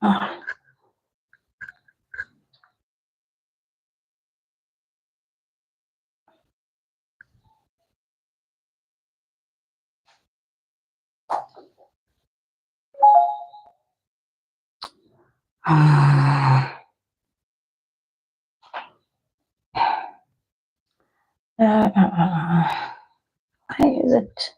Oh. Why is it?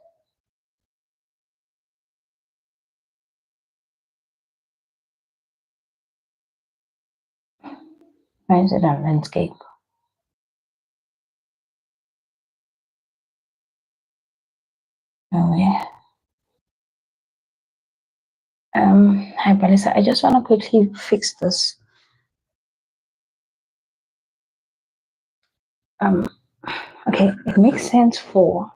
Why is it on landscape? Oh yeah. Hi Palisa, I just want to quickly fix this. Okay, it makes sense for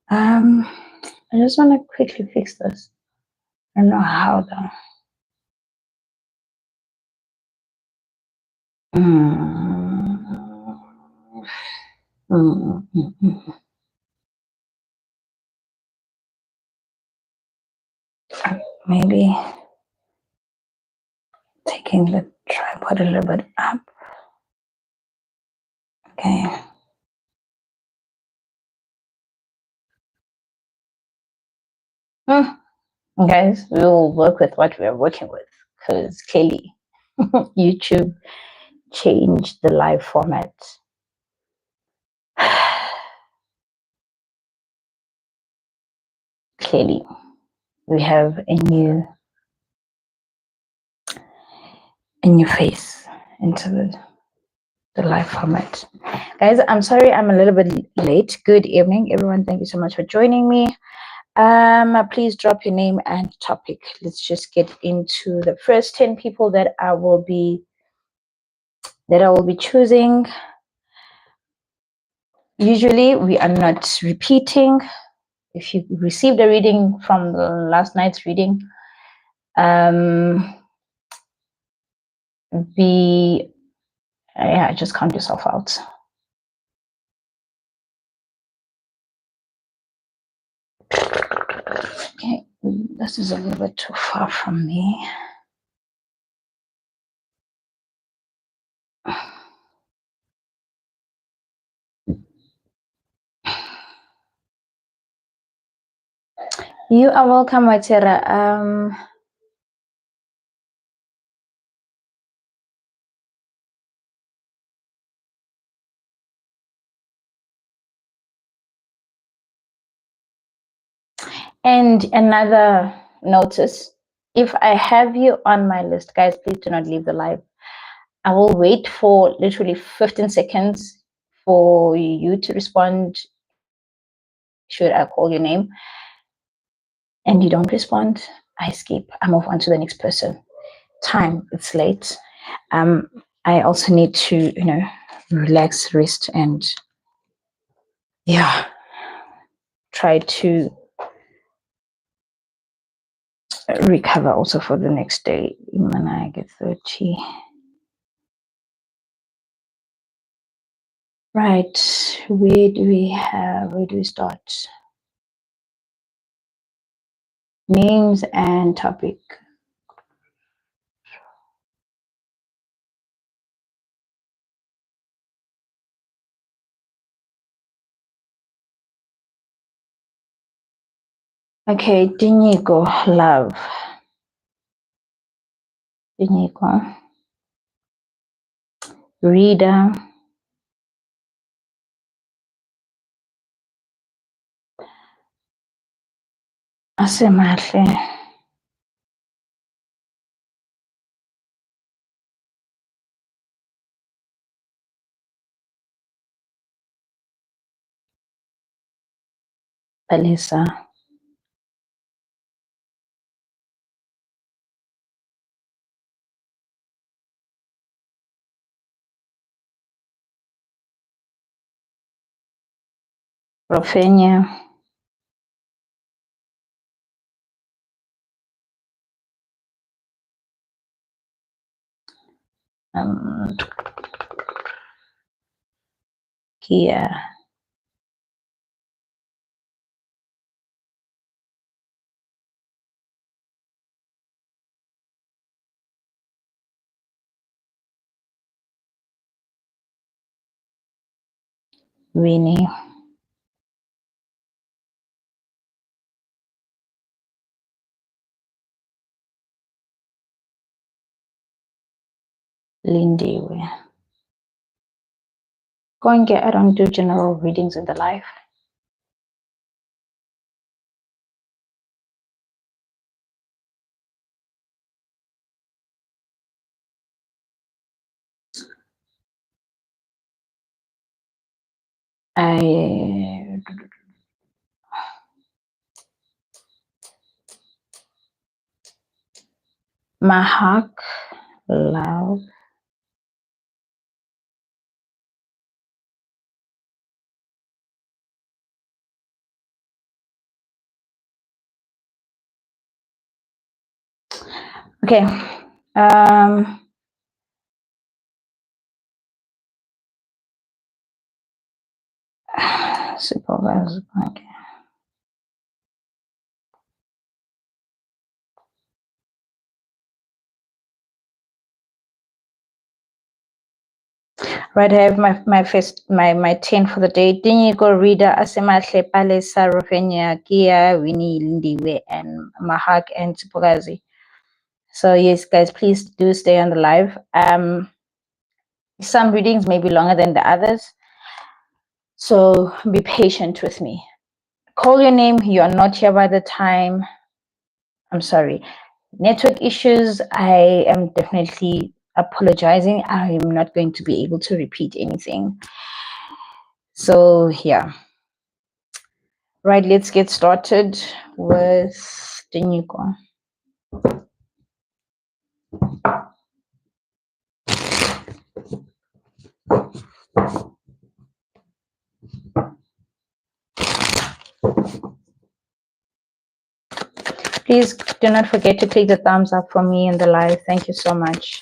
I just want to quickly fix this. I don't know how though. Maybe taking the tripod a little bit up. Okay. Guys, we'll work with what we're working with because clearly YouTube changed the live format. Clearly, we have a new face into the live format. Guys, I'm sorry I'm a little bit late. Good evening, everyone. Thank you so much for joining me. Please drop your name and topic. Let's just get into the first 10 people that I will be choosing. Usually we are not repeating. If you received a reading from the last night's reading, just count yourself out. Okay, this is a little bit too far from me. You are welcome, Watera. And another notice, if I have you on my list, guys, please do not leave the live. I will wait for literally 15 seconds for you to respond should I call your name, and you don't respond, I skip. I move on to the next person. Time, it's late. I also need to, relax, rest, and try to recover also for the next day when I get 30. Right, where do we start? Names and topic. Okay, Dinyigo, love. Dinyigo. Reader. Asemahle. Palisa. Rofenia. Kia. Winnie. Lindiwe. Konke, I don't do general readings in the life. Mahak Love. Okay. Supervisor. Okay. Right, I have my 10 for the day. Dinyigo Reader Asemahle Palesa Rofenia Gia Winnie Lindiwe and Mahak and Sipogazi. So yes, guys, please do stay on the live. Some readings may be longer than the others, so be patient with me. Call your name. You are not here by the time. I'm sorry. Network issues. I am definitely apologizing. I am not going to be able to repeat anything. So yeah. Right, let's get started with Denyuko. Please do not forget to click the thumbs up for me in the live. Thank you so much.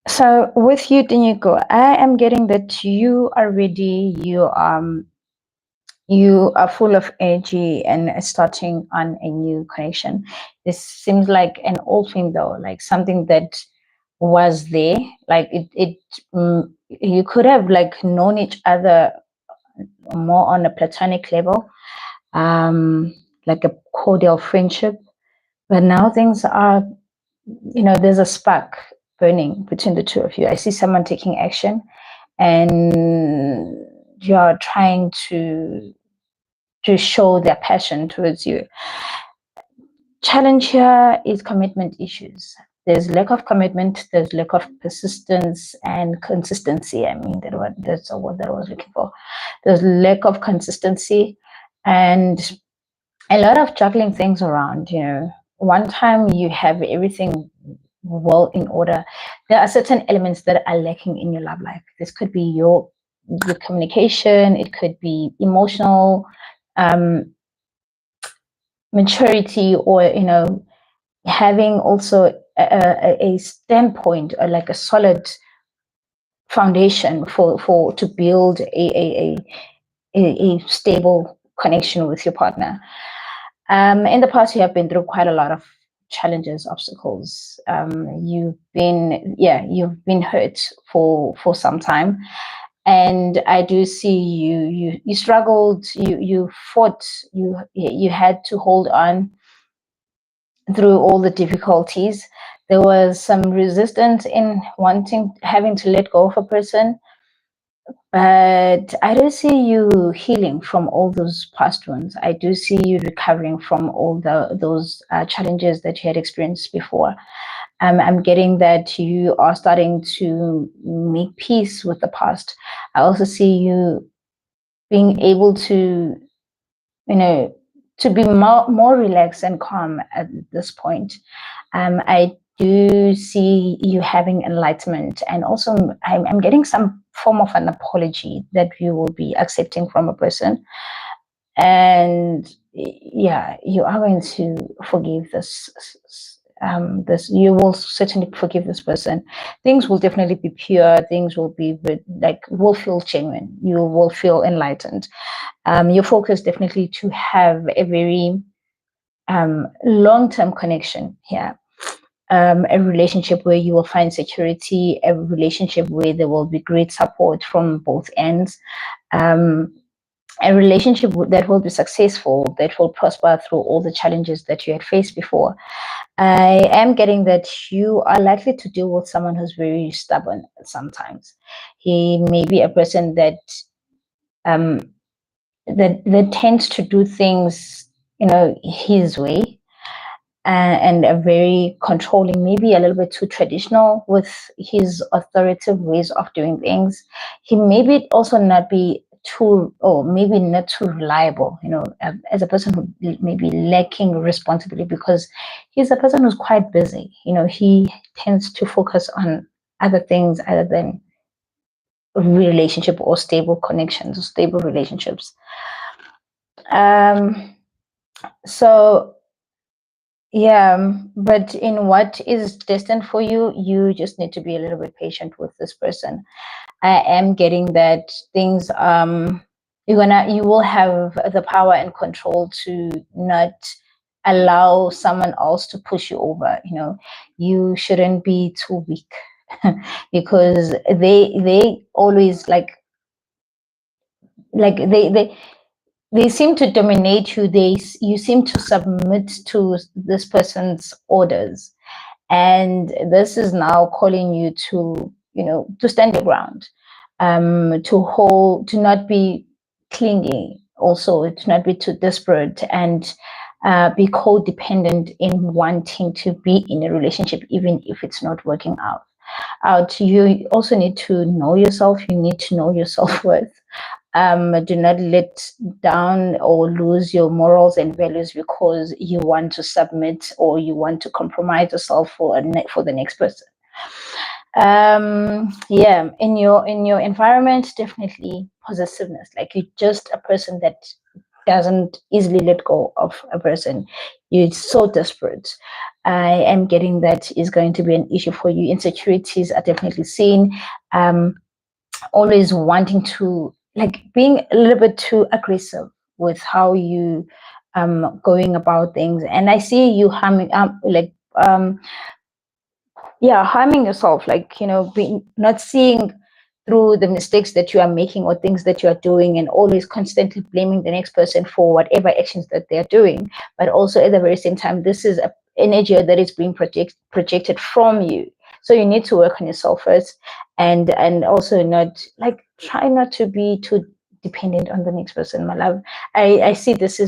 So with you, Dinyuko, I am getting that you are ready. You are full of energy and starting on a new connection. This seems like an old thing, though, like something that was there. Like you could have like known each other more on a platonic level, like a cordial friendship. But now things are, there's a spark burning between the two of you. I see someone taking action, and you're trying to show their passion towards you. Challenge here is commitment issues. There's lack of commitment, there's lack of persistence and consistency. I mean, that's the word that I was looking for. There's lack of consistency and a lot of juggling things around. One time you have everything well in order, there are certain elements that are lacking in your love life. This could be your communication, it could be emotional maturity, or having also a standpoint, or like a solid foundation for to build a stable connection with your partner. In the past, you have been through quite a lot of challenges, obstacles. You've been hurt for some time, and I do see you struggled, you fought, you had to hold on through all the difficulties. There was some resistance in having to let go of a person, but I do see you healing from all those past wounds. I do see you recovering from all those challenges that you had experienced before. I'm getting that you are starting to make peace with the past. I also see you being able to, to be more relaxed and calm at this point. I do see you having enlightenment, and also I'm getting some form of an apology that you will be accepting from a person. And yeah, you are going to forgive this, you will certainly forgive this person. Things will definitely be pure, things will be like, will feel genuine, you will feel enlightened. Your focus definitely to have a very long-term connection here, a relationship where you will find security, a relationship where there will be great support from both ends, a relationship that will be successful, that will prosper through all the challenges that you had faced before. I am getting that you are likely to deal with someone who's very stubborn sometimes. He may be a person um, that tends to do things, his way, and a very controlling, maybe a little bit too traditional with his authoritative ways of doing things. He maybe also not be too, or maybe not too reliable, as a person who may be lacking responsibility, because he's a person who's quite busy. He tends to focus on other things other than relationship or stable connections or stable relationships. So yeah, but in what is destined for you, you just need to be a little bit patient with this person. I am getting that things, you will have the power and control to not allow someone else to push you over. You shouldn't be too weak because they always like they seem to dominate you. You seem to submit to this person's orders, and this is now calling you to, to stand your ground, to not be clingy, also to not be too desperate, and be codependent in wanting to be in a relationship even if it's not working out. You also need to know yourself. You need to know your self-worth. Do not let down or lose your morals and values because you want to submit or you want to compromise yourself for the next person. Yeah, in your environment, definitely possessiveness. Like, you're just a person that doesn't easily let go of a person. You're so desperate. I am getting that is going to be an issue for you. Insecurities are definitely seen. Always wanting to, like, being a little bit too aggressive with how you going about things, and I see you harming harming yourself, like, being not seeing through the mistakes that you are making or things that you are doing, and always constantly blaming the next person for whatever actions that they're doing. But also at the very same time, this is a energy that is being projected from you. So you need to work on yourself first, and also not, like, try not to be too dependent on the next person, my love. I see this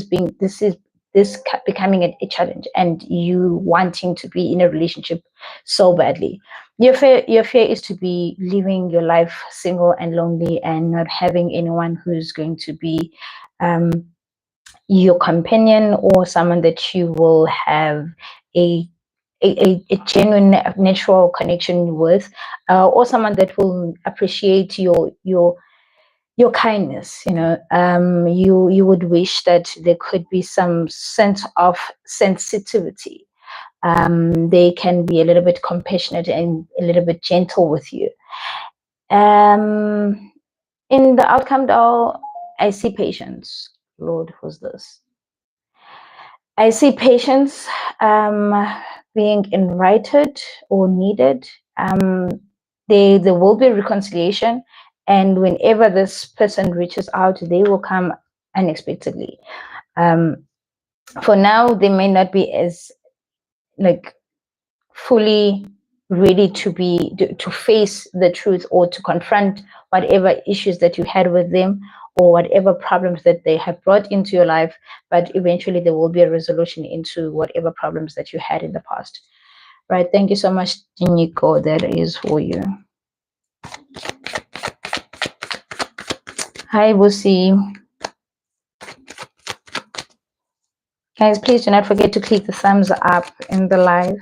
becoming a challenge, and you wanting to be in a relationship so badly. Your fear is to be living your life single and lonely and not having anyone who's going to be um, your companion, or someone that you will have a a genuine natural connection with, or someone that will appreciate your kindness. You would wish that there could be some sense of sensitivity. They can be a little bit compassionate and a little bit gentle with you. Um, in the outcome, though, I see patience. Lord, who's this? I see patience being invited or needed. Um, there will be reconciliation, and whenever this person reaches out, they will come unexpectedly. Um, for now, they may not be as, like, fully ready to face the truth or to confront whatever issues that you had with them, or whatever problems that they have brought into your life, but eventually there will be a resolution into whatever problems that you had in the past. Right, thank you so much, Nico. That is for you. Hi, Busi. Guys, please do not forget to click the thumbs up in the live.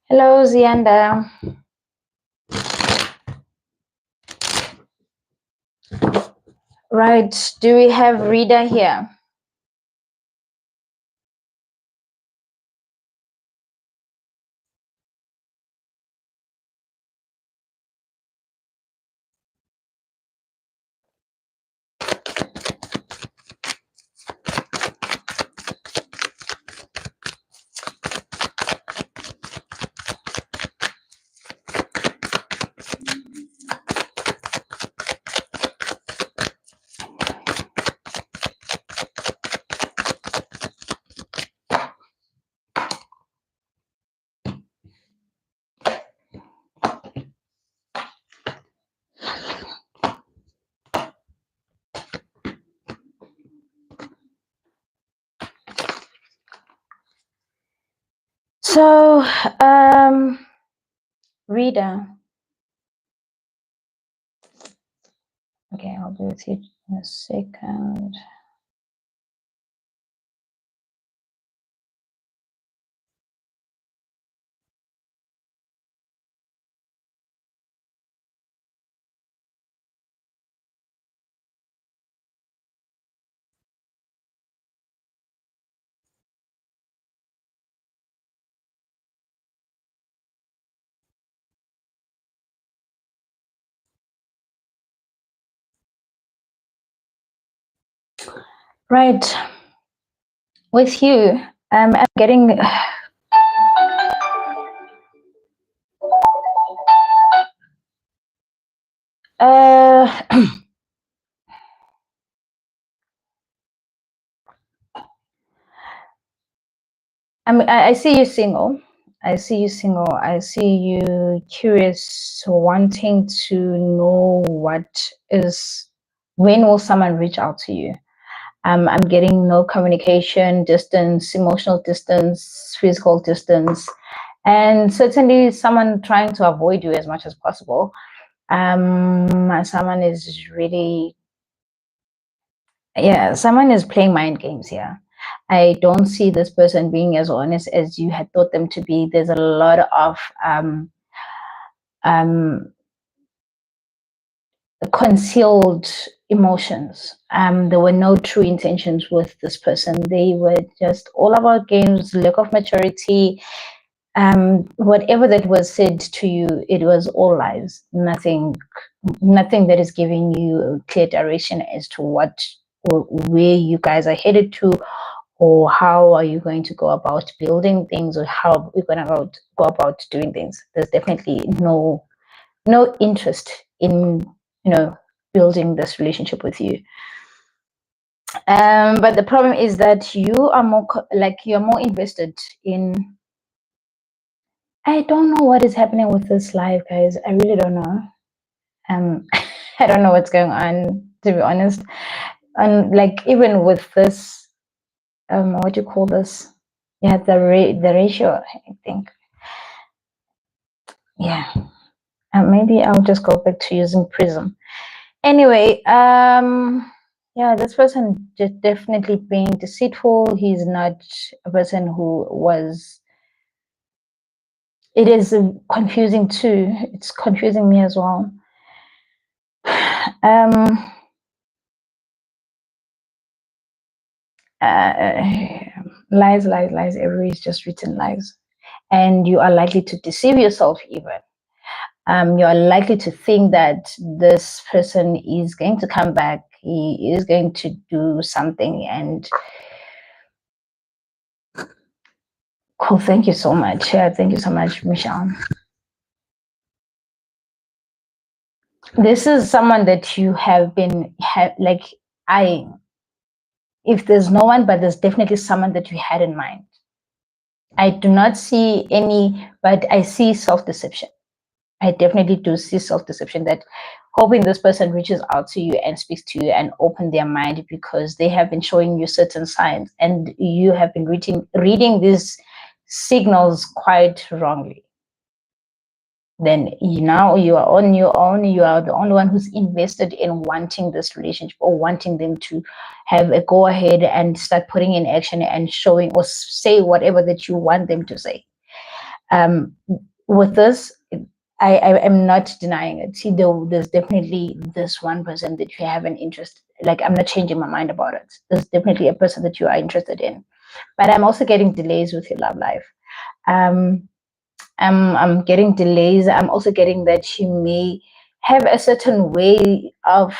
Hello, Zianda. Right. Do we have Rita here? So, Rita. Okay, I'll be with you in a second. Right. With you, I'm getting. I see you single. I see you single. I see you curious, wanting to know what is. When will someone reach out to you? I'm getting no communication, distance, emotional distance, physical distance, and certainly someone trying to avoid you as much as possible. Someone is really, yeah, someone is playing mind games here. I don't see this person being as honest as you had thought them to be. There's a lot of um, concealed emotions. There were no true intentions with this person. They were just all about games, lack of maturity. Whatever that was said to you, it was all lies. Nothing that is giving you a clear direction as to what or where you guys are headed to, or how are you going to go about building things, or how we're going to go about doing things. There's definitely no interest in building this relationship with you. But the problem is that you are you're more invested in. I don't know what is happening with this live, guys. I really don't know. I don't know what's going on, to be honest. And like even with this, what do you call this? Yeah, the ratio. I think. Yeah, maybe I'll just go back to using Prism. Anyway, yeah, this person just definitely being deceitful. He's not a person who was. It is confusing too. It's confusing me as well. Lies, lies, lies. Everywhere is just written lies, and you are likely to deceive yourself even. You are likely to think that this person is going to come back. He is going to do something, and cool. Thank you so much. Thank you so much, Michelle. This is someone that you have been like I. If there's no one, but there's definitely someone that you had in mind. I do not see any, but I see self-deception. I definitely do see self-deception, that hoping this person reaches out to you and speaks to you and open their mind, because they have been showing you certain signs and you have been reading these signals quite wrongly. Then now you are on your own. You are the only one who's invested in wanting this relationship, or wanting them to have a go ahead and start putting in action and showing or say whatever that you want them to say. With this, I am not denying it. See, there's definitely this one person that you have an interest. Like, I'm not changing my mind about it. There's definitely a person that you are interested in, but I'm also getting delays with your love life. Um, I'm getting delays. I'm also getting that you may have a certain way of,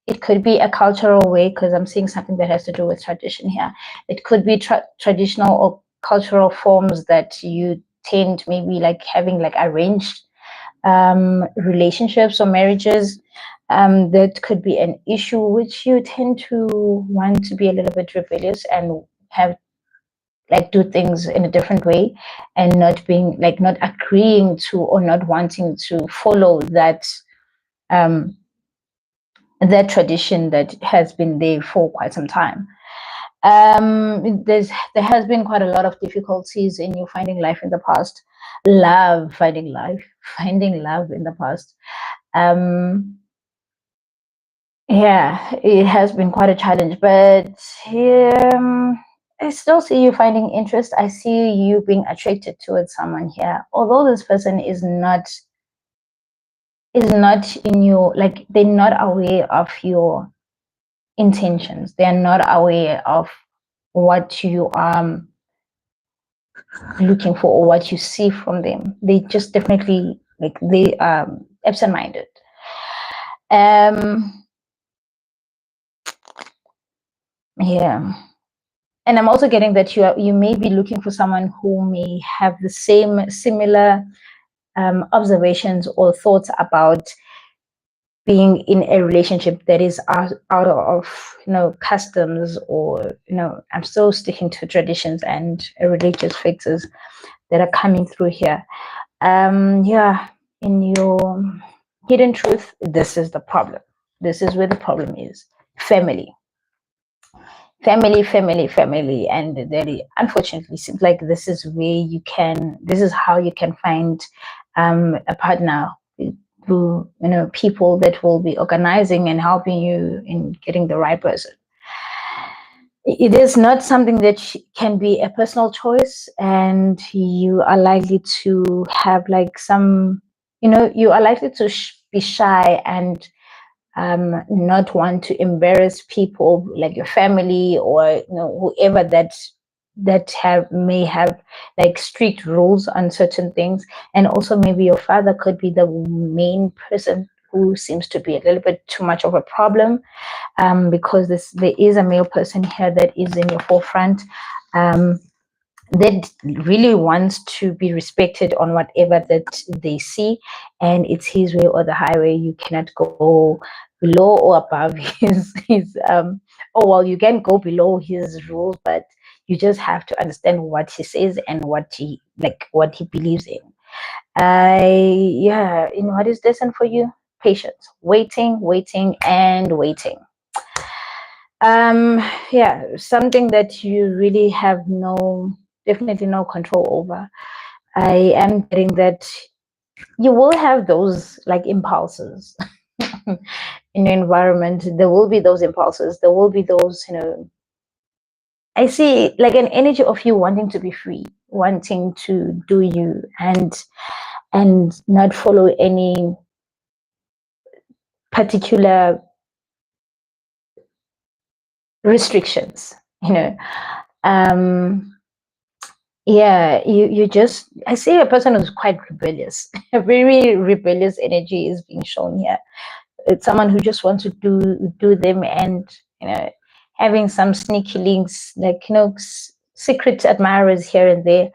it could be a cultural way, because I'm seeing something that has to do with tradition here. It could be traditional or cultural forms that you tend, maybe like having like arranged relationships or marriages. That could be an issue which you tend to want to be a little bit rebellious and have, like, do things in a different way, and not being like, not agreeing to or not wanting to follow um that tradition that has been there for quite some time. There has been quite a lot of difficulties in you finding life in the past, finding love in the past. Yeah, it has been quite a challenge, but I still see you finding interest. I see you being attracted towards someone here, although this person is not in your, like, they're not aware of your intentions. They are not aware of what you are looking for or what you see from them. They just definitely, like, they are absent-minded. Um, yeah. And I'm also getting that you may be looking for someone who may have the same similar observations or thoughts about being in a relationship that is out of, customs, or, I'm still sticking to traditions and religious fixes that are coming through here. Yeah, in your hidden truth, this is the problem. This is where the problem is. Family, family, and very unfortunately seems like this is how you can find a partner, through, people that will be organizing and helping you in getting the right person. It is not something that can be a personal choice, and you are likely to have like some, you are likely to be shy and not want to embarrass people like your family, or whoever that may have like strict rules on certain things. And also maybe your father could be the main person who seems to be a little bit too much of a problem, because there is a male person here that is in your forefront, um, that really wants to be respected on whatever that they see, and it's his way or the highway. You cannot go below or above his oh, well, you can go below his rules, but you just have to understand what he says and what he believes in. Yeah, what is destined for you? Patience, waiting and waiting. Yeah, something that you really have definitely no control over. I am getting that you will have those like impulses in your environment. There will be those impulses. There will be those, I see like an energy of you wanting to be free, wanting to do you, and not follow any particular restrictions, Um, yeah, you just, I see a person who's quite rebellious. A very rebellious energy is being shown here. It's someone who just wants to do them, and having some sneaky links, like secret admirers here and there.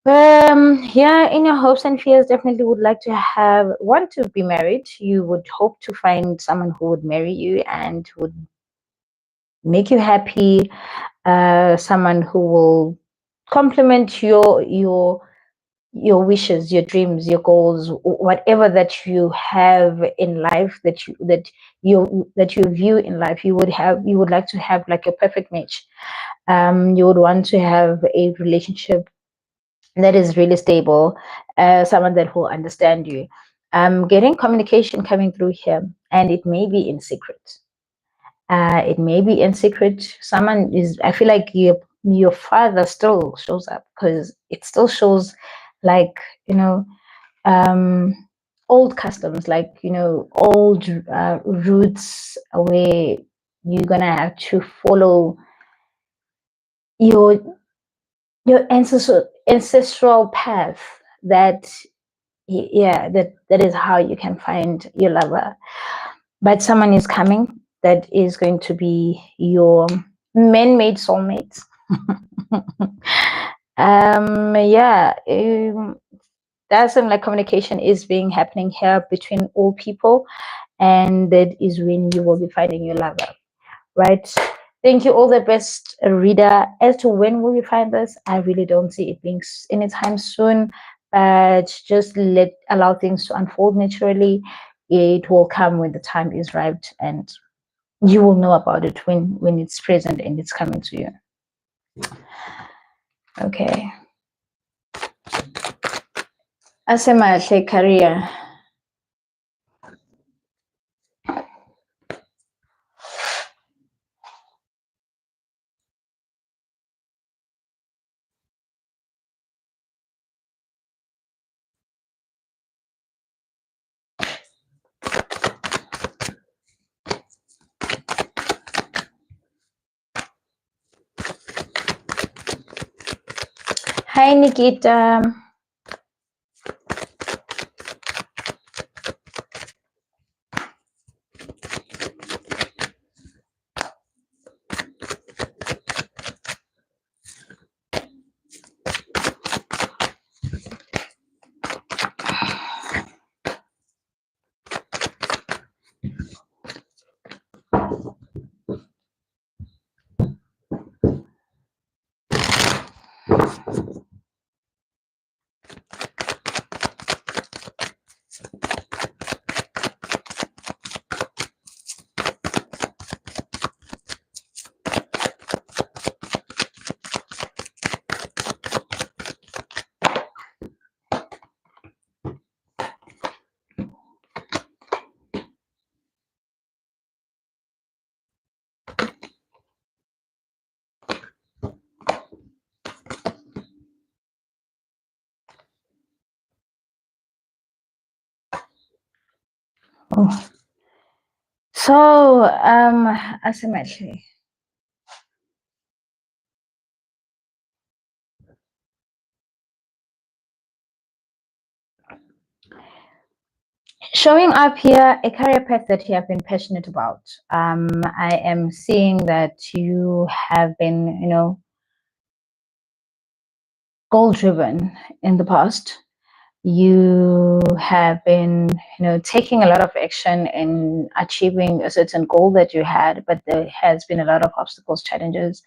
Yeah, in your hopes and fears, definitely would like to want to be married. You would hope to find someone who would marry you and would make you happy. Someone who will complement your wishes, your dreams, your goals, whatever that you have in life, that you view in life. You would like to have like a perfect match. You would want to have a relationship that is really stable, someone that will understand you. Getting communication coming through here, and it may be in secret. It may be in secret. Someone is, I feel like your father still shows up, because it still shows, like, um, old customs, like, old roots, where you're gonna have to follow your ancestral path. That, yeah, that is how you can find your lover. But someone is coming that is going to be your man-made soulmate. Yeah, that's like communication is being happening here between all people, and that is when you will be finding your lover, right? Thank you. All the best, reader. As to when will we find this, I really don't see it being anytime soon, but just allow things to unfold naturally. It will come when the time is right, and you will know about it when it's present and it's coming to you. Okay. Asemahle career. Hi, Nikita. Oh. So, Asemahle. Showing up here, a career path that you have been passionate about. I am seeing that you have been, goal driven in the past. You have been, taking a lot of action in achieving a certain goal that you had, but there has been a lot of obstacles, challenges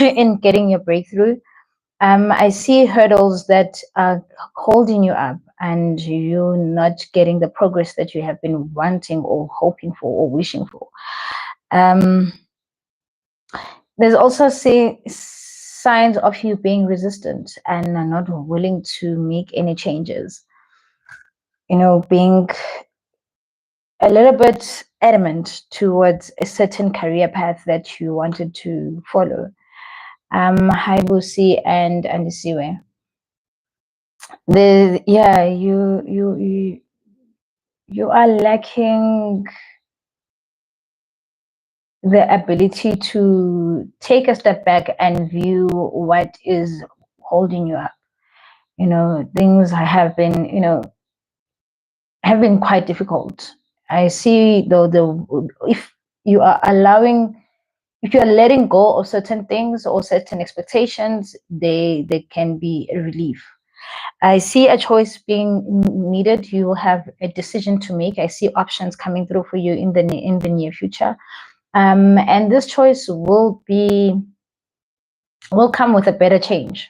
in getting your breakthrough. I see hurdles that are holding you up, and you not getting the progress that you have been wanting or hoping for or wishing for. Um, there's also signs of you being resistant and are not willing to make any changes. Being a little bit adamant towards a certain career path that you wanted to follow. Hi, Busi and Andisiwe. Yeah, you are lacking the ability to take a step back and view what is holding you up. Things have been, have been quite difficult. I see, though, if you are allowing, if you are letting go of certain things or certain expectations, they can be a relief. I see a choice being needed. You will have a decision to make. I see options coming through for you in the near future, and this choice will come with a better change.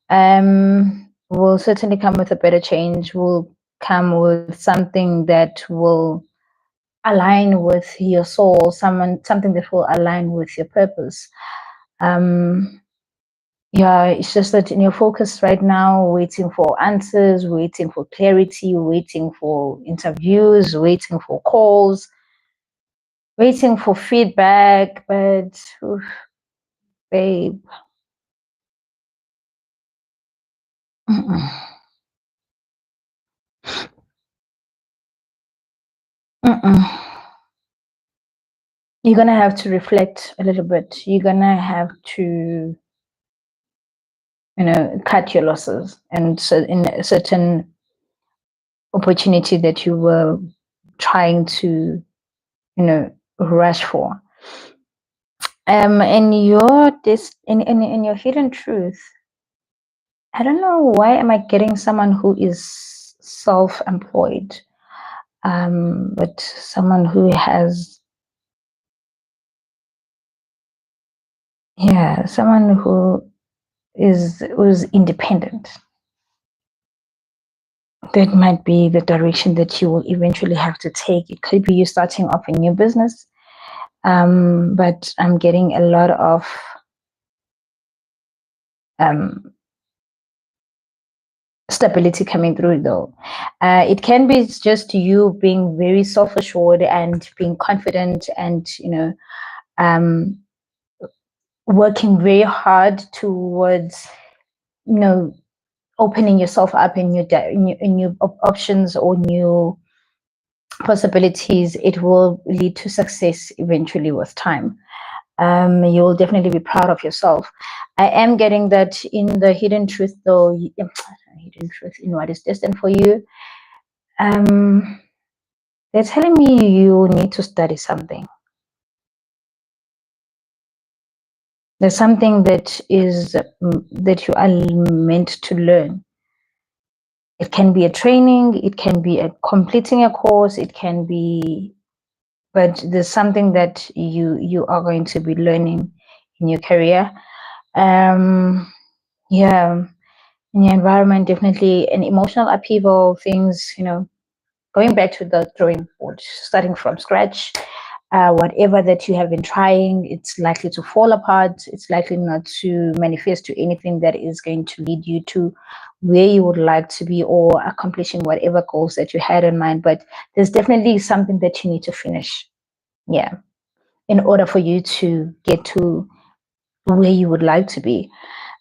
Will certainly come with a better change. Will come with something that will align with your soul. Something that will align with your purpose. Yeah, it's just that in your focus right now, waiting for answers, waiting for clarity, waiting for interviews, waiting for calls. waiting for feedback, but oof, babe. Mm-mm. Mm-mm. You're gonna have to reflect a little bit. You're gonna have to, cut your losses, and so in a certain opportunity that you were trying to, rush for. In your this in your hidden truth, I don't know why am I getting someone who is self-employed, but someone who has, yeah, someone who's independent. That might be the direction that you will eventually have to take. It could be you starting off a new business, but I'm getting a lot of um, stability coming through, though. It can be just you being very self-assured and being confident, and um, working very hard towards, you know opening yourself up in new options or new possibilities. It will lead to success eventually with time. You'll definitely be proud of yourself. I am getting that in the hidden truth, though. Hidden truth in what is destined for you. Um, they're telling me you need to study something. There's something that you are meant to learn. It can be a training, it can be a completing a course, it can be, but there's something that you are going to be learning in your career. Um, yeah, in your environment, definitely an emotional upheaval, things, going back to the drawing board, starting from scratch. Whatever that you have been trying, it's likely to fall apart. It's likely not to manifest to anything that is going to lead you to where you would like to be, or accomplishing whatever goals that you had in mind. But there's definitely something that you need to finish. Yeah. In order for you to get to where you would like to be.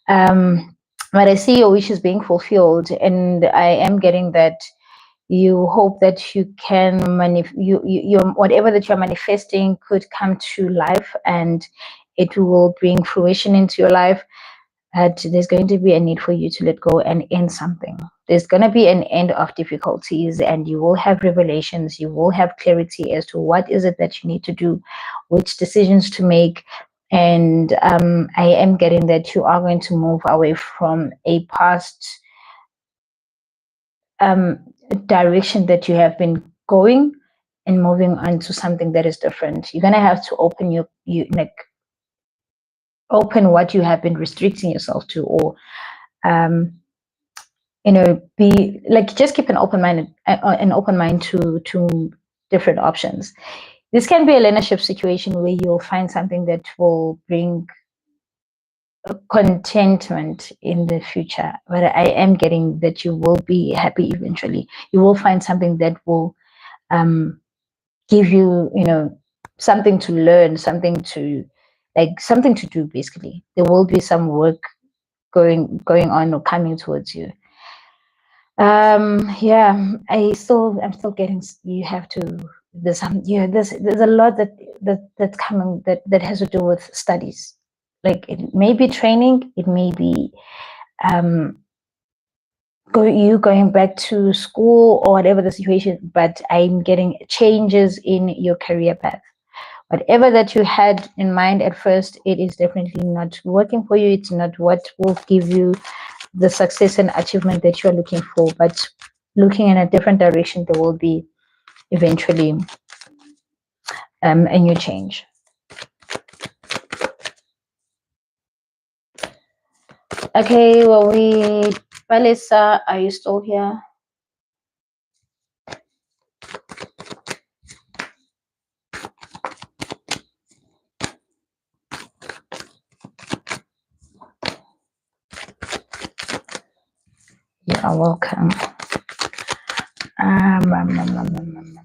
Um, but I see your wishes being fulfilled, and I am getting that you hope that you can your whatever that you're manifesting could come to life, and it will bring fruition into your life. But there's going to be a need for you to let go and end something. There's going to be an end of difficulties, and you will have revelations. You will have clarity as to what is it that you need to do, which decisions to make. And I am getting that you are going to move away from a past um, direction that you have been going, and moving on to something that is different. You're going to have to open open what you have been restricting yourself to, or um, be like, just keep an open mind to different options. This can be a leadership situation where you'll find something that will bring contentment in the future, but I am getting that you will be happy eventually. You will find something that will um, give you, something to learn, something to do. Basically, there will be some work going on or coming towards you. Yeah, I'm still getting, you have to, there's a lot that's coming, that has to do with studies. Like, it may be training, it may be um going back to school, or whatever the situation, but I'm getting changes in your career path. Whatever that you had in mind at first, it is definitely not working for you. It's not what will give you the success and achievement that you're looking for. But looking in a different direction, there will be eventually a new change. Okay, well, Melissa, are you still here? You are welcome. Um, um, um, um, um, um.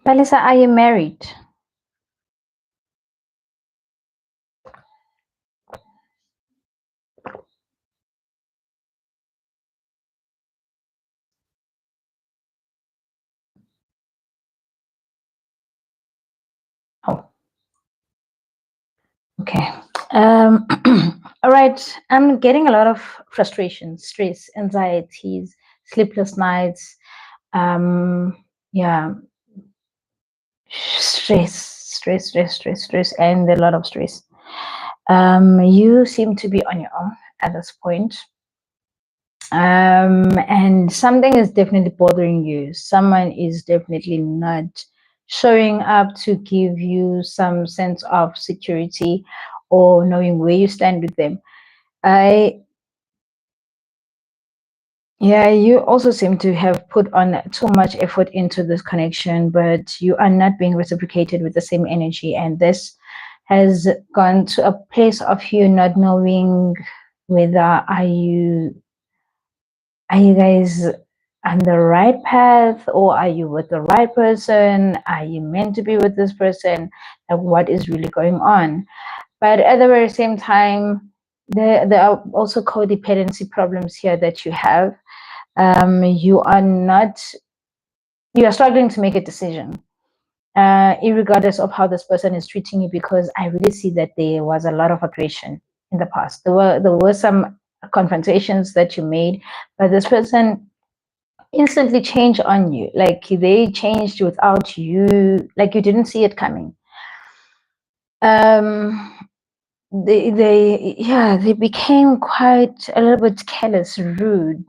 Palisa, are you married? Oh, okay. Um, all right. I'm getting a lot of frustration, stress, anxieties, sleepless nights. Yeah, stress, and a lot of stress. You seem to be on your own at this point. And something is definitely bothering you. Someone is definitely not showing up to give you some sense of security or knowing where you stand with them. I Yeah, you also seem to have put on too much effort into this connection, but you are not being reciprocated with the same energy. And this has gone to a place of you not knowing whether are you guys on the right path, or are you with the right person? Are you meant to be with this person? Like, what is really going on? But at the very same time, there are also codependency problems here that you have. You are not, you are struggling to make a decision, regardless of how this person is treating you, because I really see that there was a lot of aggression in the past. There were some confrontations that you made, but this person instantly changed on you. Like, they changed without you, like you didn't see it coming. um they became quite a little bit careless, rude,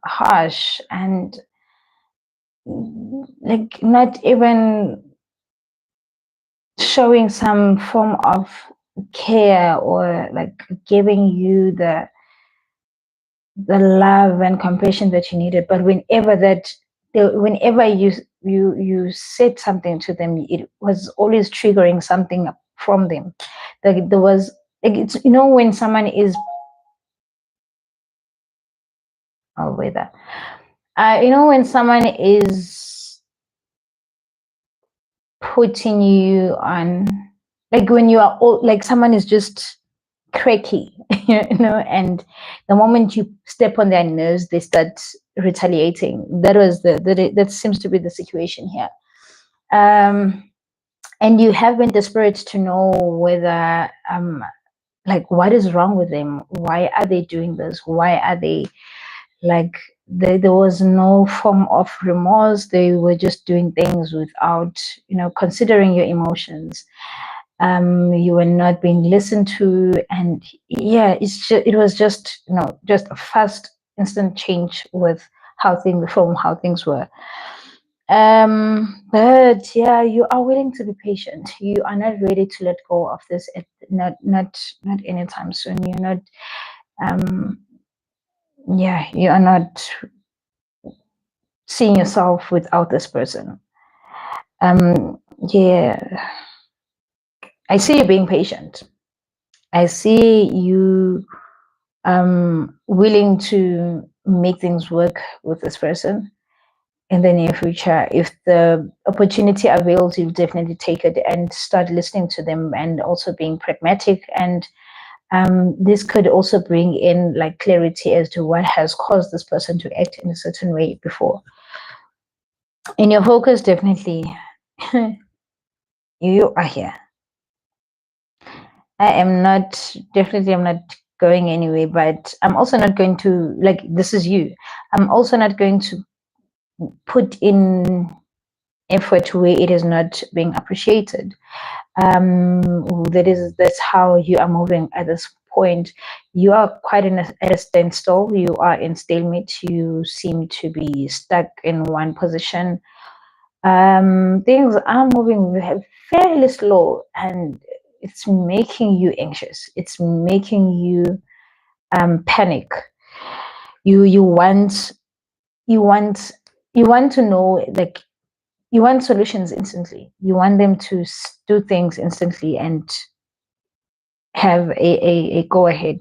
harsh, and like not even showing some form of care or like giving you the love and compassion that you needed. But whenever you said something to them, it was always triggering something from them. Like, there was, like, it's, when someone is, oh, wait, that when someone is putting you on, like, when you are like someone is just cracky, and the moment you step on their nerves, they start retaliating. That seems to be the situation here. And you have been desperate to know whether, like, what is wrong with them? Why are they doing this? Why are they, like, there was no form of remorse. They were just doing things without, considering your emotions. You were not being listened to, and yeah, it was just, just a fast, instant change with how things were. But yeah, you are willing to be patient. You are not ready to let go of this not anytime soon. You're not, um yeah, you are not seeing yourself without this person. Yeah, I see you being patient. I see you willing to make things work with this person in the near future. If the opportunity avails, you definitely take it and start listening to them, and also being pragmatic. And this could also bring in, like, clarity as to what has caused this person to act in a certain way before. In your focus, definitely, you are here. I am not, definitely, I'm not going anywhere, but I'm also not going to, like, this is you. I'm also not going to put in effort where it is not being appreciated. That's how you are moving at this point. You are quite at a standstill. You are in stalemate. You seem to be stuck in one position. Things are moving fairly slow, and it's making you anxious. It's making you panic. You want you want you want to know, like, you want solutions instantly. You want them to do things instantly and have a go ahead.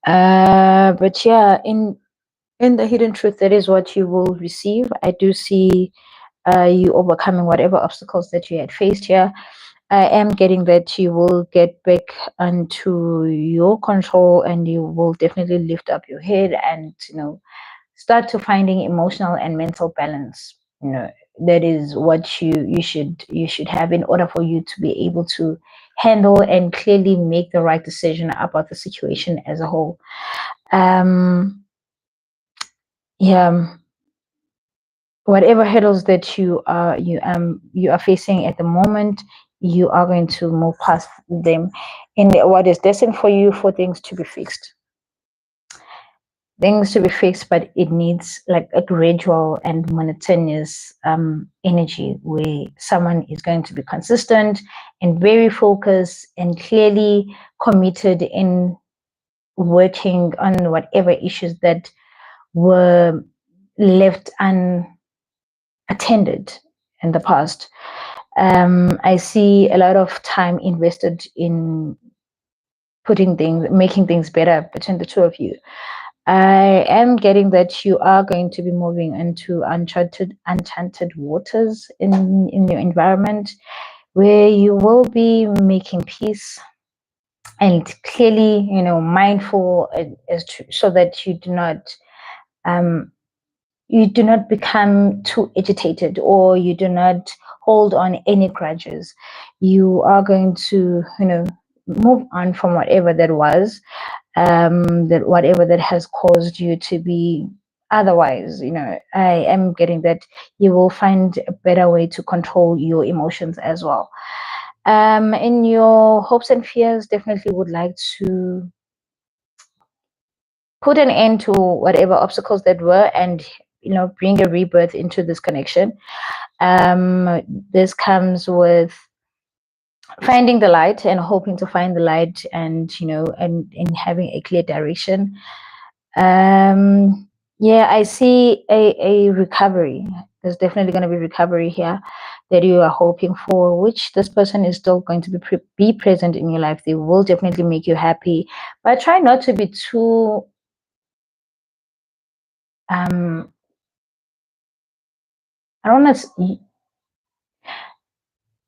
But yeah, in the hidden truth, that is what you will receive. I do see you overcoming whatever obstacles that you had faced here. I am getting that you will get back onto your control, and you will definitely lift up your head and, start to finding emotional and mental balance. That is what you should have in order for you to be able to handle and clearly make the right decision about the situation as a whole. um yeah, whatever hurdles that you are facing at the moment, you are going to move past them. And what is destined for you, for things to be fixed, but it needs like a gradual and monotonous energy, where someone is going to be consistent and very focused and clearly committed in working on whatever issues that were left unattended in the past. I see a lot of time invested in making things better between the two of you. I am getting that you are going to be moving into uncharted waters in your environment, where you will be making peace and clearly, mindful, so that um, you do not become too agitated, or you do not hold on any grudges. You are going to, move on from whatever that was, that whatever that has caused you to be otherwise. I am getting that you will find a better way to control your emotions as well. In your hopes and fears, definitely would like to put an end to whatever obstacles that were, and bring a rebirth into this connection. This comes with finding the light and hoping to find the light, and and having a clear direction. Yeah, I see a recovery. There's definitely going to be recovery here that you are hoping for, which this person is still going to be present in your life. They will definitely make you happy, but try not to be too um I don't know.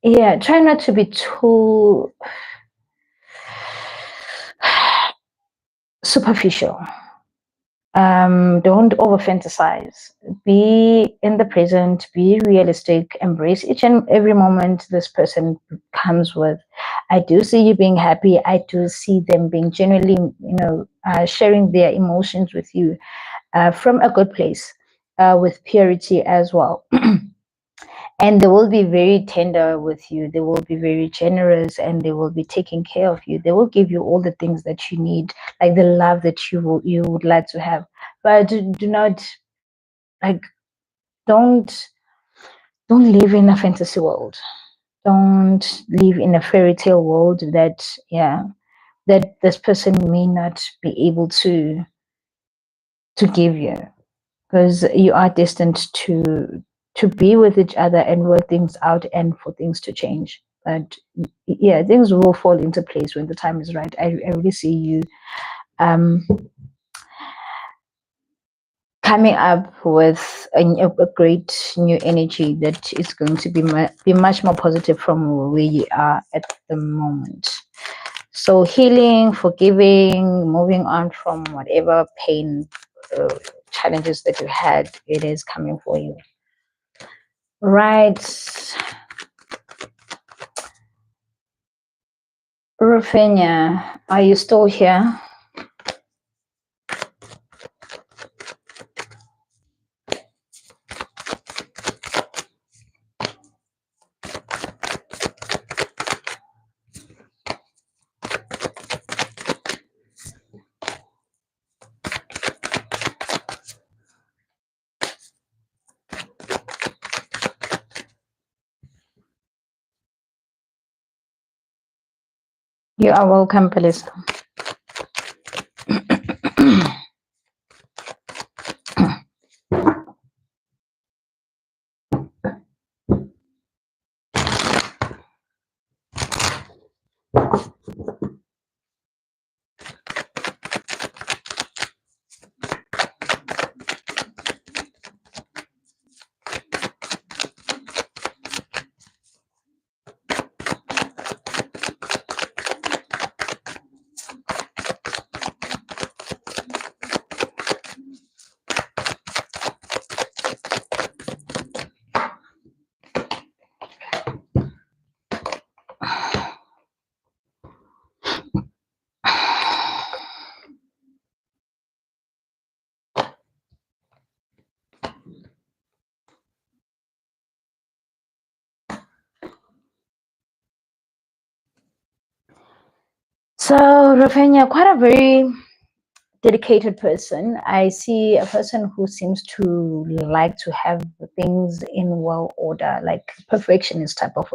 Yeah, try not to be too superficial. Don't over fantasize. Be in the present, be realistic, embrace each and every moment this person comes with. I do see you being happy. I do see them being genuinely, sharing their emotions with you, from a good place, with purity as well. And they will be very tender with you. They will be very generous, and they will be taking care of you. They will give you all the things that you need, like the love that you would like to have. But do not, like, don't don't live in a fantasy world. Don't live in a fairy tale world that, yeah, that this person may not be able to give you, because you are destined to be with each other and work things out, and for things to change. But yeah, things will fall into place when the time is right. I really see you um coming up with a great new energy that is going to be much more positive from where you are at the moment. So healing, forgiving, moving on from whatever pain, uh, challenges that you had, it is coming for you. Right. Rufenia, are you still here? You are welcome, Pelissa. So, Rufenia, quite a very dedicated person. I see a person who seems to like to have things in well order, like perfectionist type of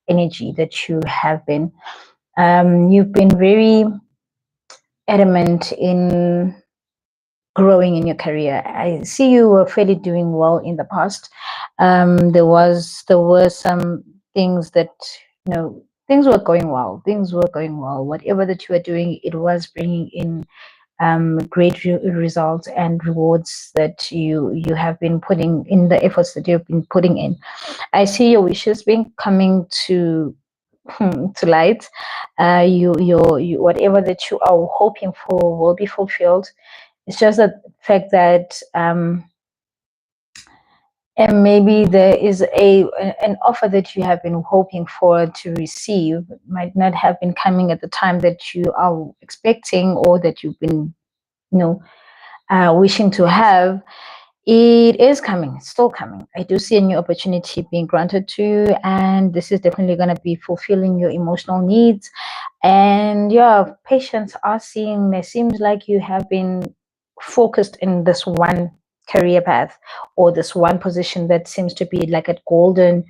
energy that you have been. You've been very adamant in growing in your career. I see you were fairly doing well in the past. There were some things that, things were going well. Things were going well. Whatever that you were doing, it was bringing in great results and rewards that you have been putting in, the efforts that you've been putting in. I see your wishes being coming to light. You whatever that you are hoping for will be fulfilled. It's just the fact that and maybe there is an offer that you have been hoping for to receive might not have been coming at the time that you are expecting, or that you've been, wishing to have. It is coming, it's still coming. I do see a new opportunity being granted to you, and this is definitely going to be fulfilling your emotional needs. And yeah, patients are seeing, it seems like you have been focused in this one career path, or this one position that seems to be like a golden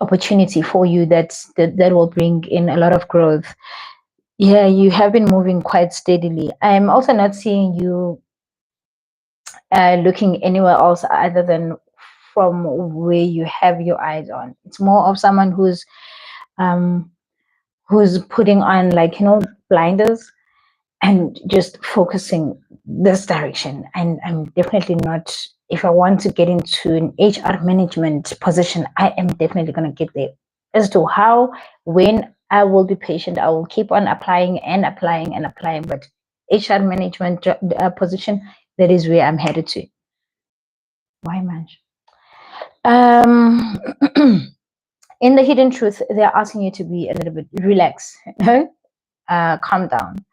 opportunity for you, that will bring in a lot of growth. Yeah, you have been moving quite steadily. I'm also not seeing you looking anywhere else other than from where you have your eyes on. It's more of someone um, who's putting on, like, blinders, and just focusing this direction. And I'm definitely not. If I want to get into an HR management position, I am definitely going to get there. As to how, when, I will be patient. I will keep on applying and applying and applying. But HR management position, that is where I'm headed to. Why, man? Um, in the hidden truth, they're asking you to be a little bit relaxed, calm down.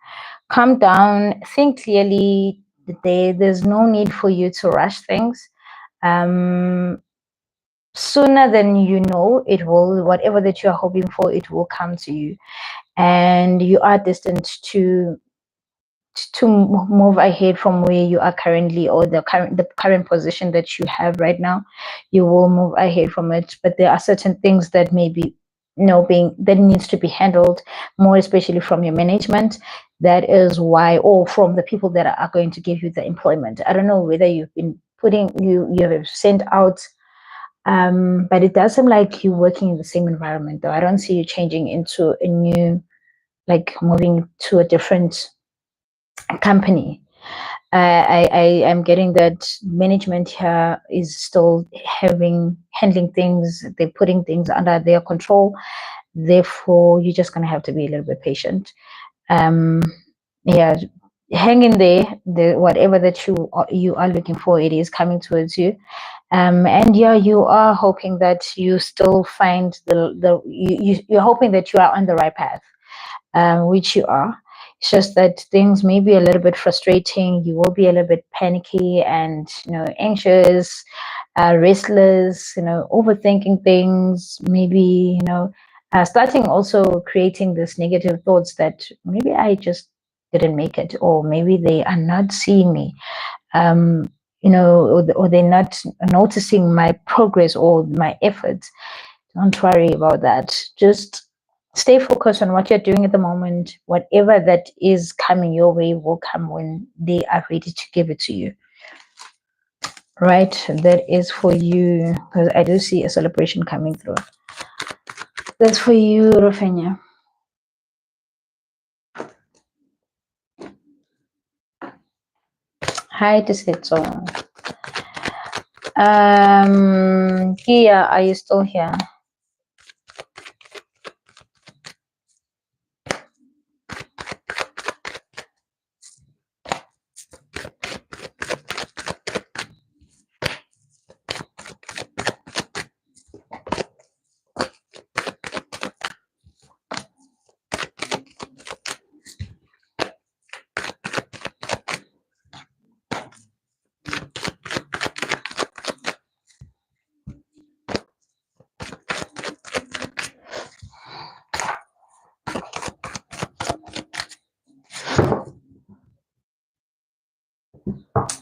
Calm down, think clearly. There's no need for you to rush things. Sooner than you know, it will, whatever that you're hoping for, it will come to you. And you are destined to move ahead from where you are currently, or the current position that you have right now. You will move ahead from it, but there are certain things that maybe, being that needs to be handled more, especially from your management. That is why, or from the people that are going to give you the employment. I don't know whether you've been putting, you have sent out, but it does seem like you're working in the same environment, though. I don't see you changing into a new, like moving to a different company. I am getting that management here is still handling things. They're putting things under their control. Therefore, you're just gonna have to be a little bit patient. Um, yeah, hang in there. Whatever that you are looking for, it is coming towards you. And yeah, you are hoping that you still find you're hoping that you are on the right path, which you are. It's just that things may be a little bit frustrating. You will be a little bit panicky and anxious, restless. Overthinking things. Maybe starting also creating this negative thoughts that maybe I just didn't make it, or maybe they are not seeing me. Um, or they're not noticing my progress or my efforts. Don't worry about that. Just stay focused on what you're doing at the moment. Whatever that is coming your way will come when they are ready to give it to you. Right? That is for you, because I do see a celebration coming through. That's for you, Rofenya. Hi, Tisetso. Kia, are you still here?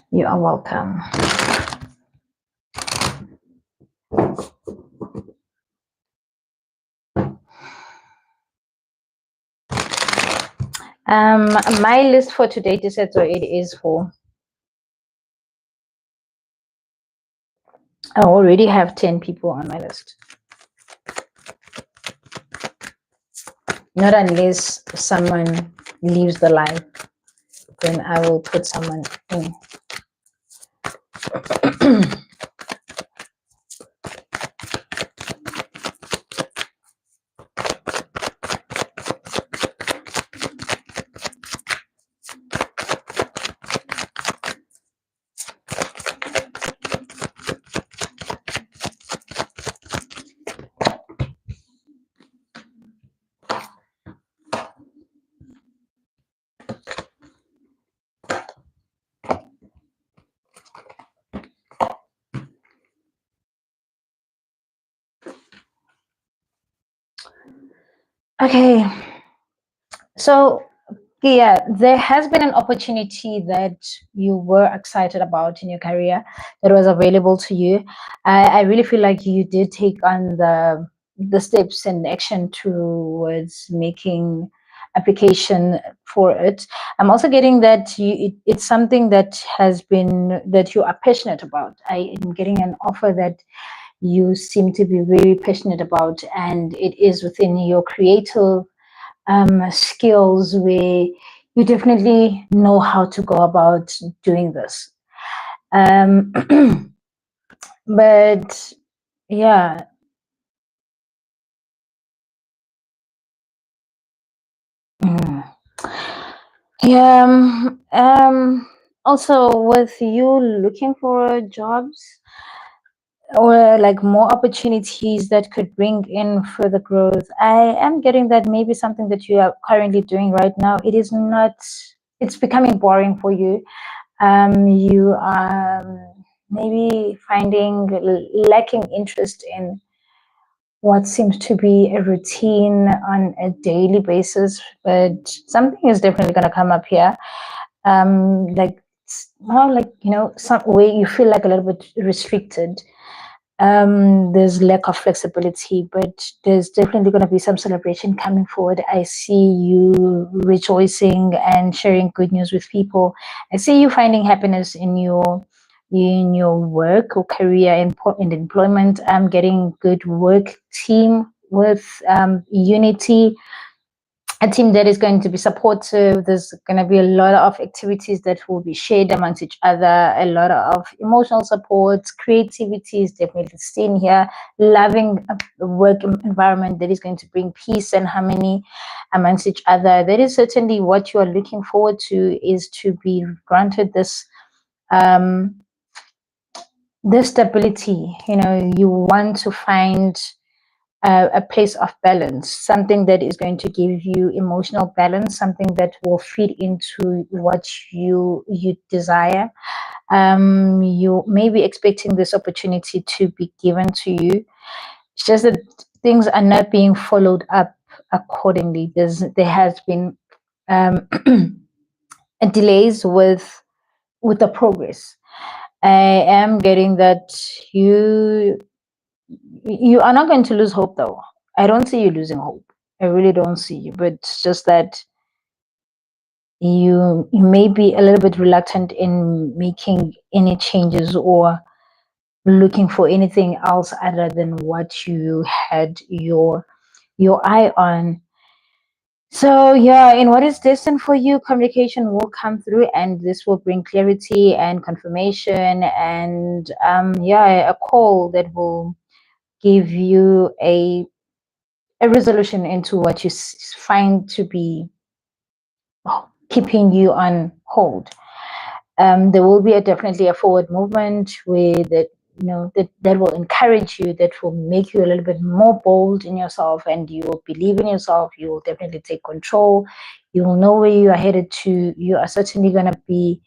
You are welcome. My list for today, so it is for. I already have 10 people on my list. Not unless someone leaves the live, then I will put someone in. Okay, so yeah, there has been an opportunity that you were excited about in your career that was available to you. I really feel like you did take on the steps and action towards making application for it. I'm also getting that it's something that that you are passionate about. I am getting an offer that you seem to be very passionate about, and it is within your creative skills where you definitely know how to go about doing this. But yeah. Mm. Yeah. Also, with you looking for jobs or like more opportunities that could bring in further growth, I am getting that maybe something that you are currently doing right now, it is not, it's becoming boring for you. You are maybe finding lacking interest in what seems to be a routine on a daily basis, but something is definitely going to come up here. Like more like some way you feel like a little bit restricted. There's lack of flexibility, but there's definitely going to be some celebration coming forward. I see you rejoicing and sharing good news with people. I see you finding happiness in your work or career in employment. I'm getting good work team with unity, a team that is going to be supportive. There's going to be a lot of activities that will be shared amongst each other, a lot of emotional support. Creativity is definitely seen here. Loving a work environment that is going to bring peace and harmony amongst each other. That is certainly what you are looking forward to, is to be granted this this stability, you want to find a place of balance, something that is going to give you emotional balance, something that will fit into what you desire. You may be expecting this opportunity to be given to you. It's just that things are not being followed up accordingly. There has been um, delays with the progress. I am getting that you are not going to lose hope, though. I don't see you losing hope. I really don't see you, but it's just that you may be a little bit reluctant in making any changes or looking for anything else other than what you had your eye on. So yeah, in what is destined for you, communication will come through, and this will bring clarity and confirmation, and yeah, a call that will give you a resolution into what you find to be keeping you on hold. There will be definitely a forward movement with it, that will encourage you, that will make you a little bit more bold in yourself, and you will believe in yourself. You will definitely take control. You will know where you are headed to. You are certainly going to be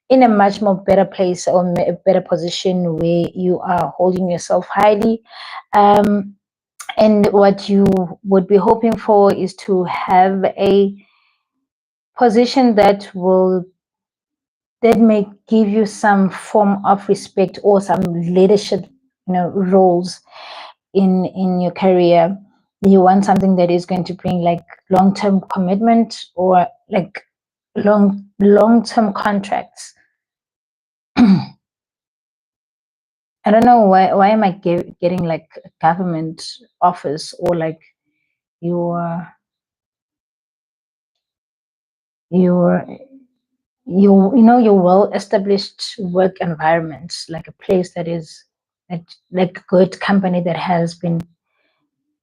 in a much more better place, or a better position, where you are holding yourself highly. And what you would be hoping for is to have a position that may give you some form of respect, or some leadership, roles in your career. You want something that is going to bring like long-term commitment, or like long-term contracts. I don't know why am I getting like a government office, or like your your your well-established work environments, like a place that is like a good company that has been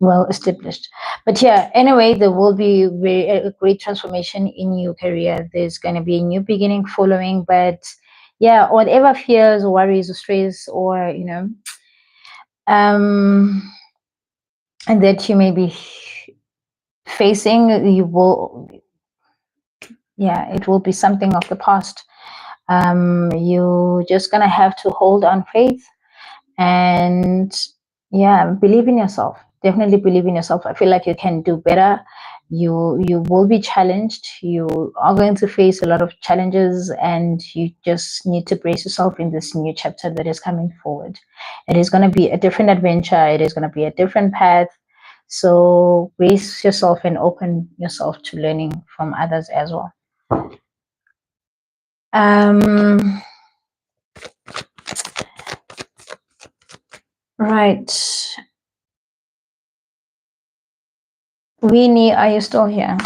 well established. But yeah, anyway, there will be a great transformation in your career. There's going to be a new beginning following. But yeah, whatever fears, worries, or stress, or um and that you may be facing, you will, yeah, it will be something of the past. You just gonna have to hold on faith, and yeah, believe in yourself. Definitely believe in yourself. I feel like you can do better. You will be challenged. You are going to face a lot of challenges, and you just need to brace yourself in this new chapter that is coming forward. It is going to be a different adventure. It is going to be a different path. So brace yourself and open yourself to learning from others as well. Right. Winnie, are you still here?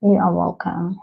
You are welcome.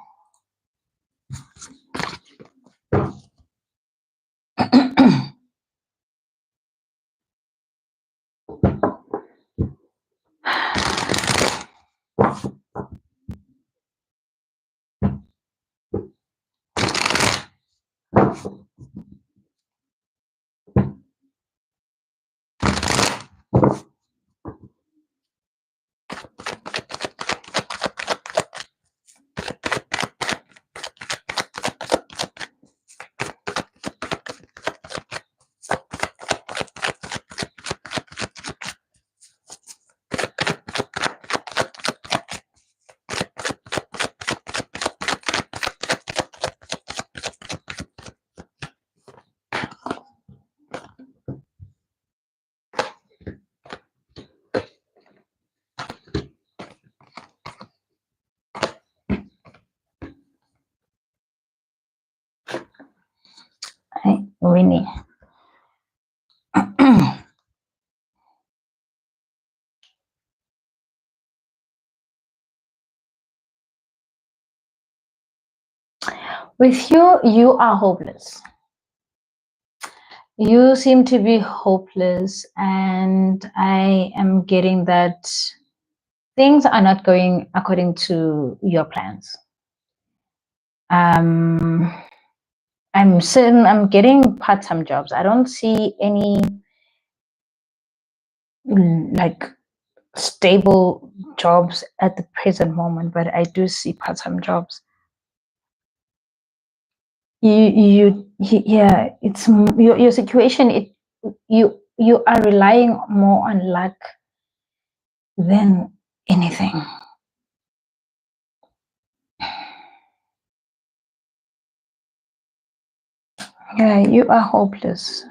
With you, you are hopeless. You seem to be hopeless, and I am getting that things are not going according to your plans. Um, I'm getting part-time jobs. I don't see any like stable jobs at the present moment, but I do see part-time jobs. Yeah, it's your situation. You are relying more on luck than anything. Yeah, you are hopeless.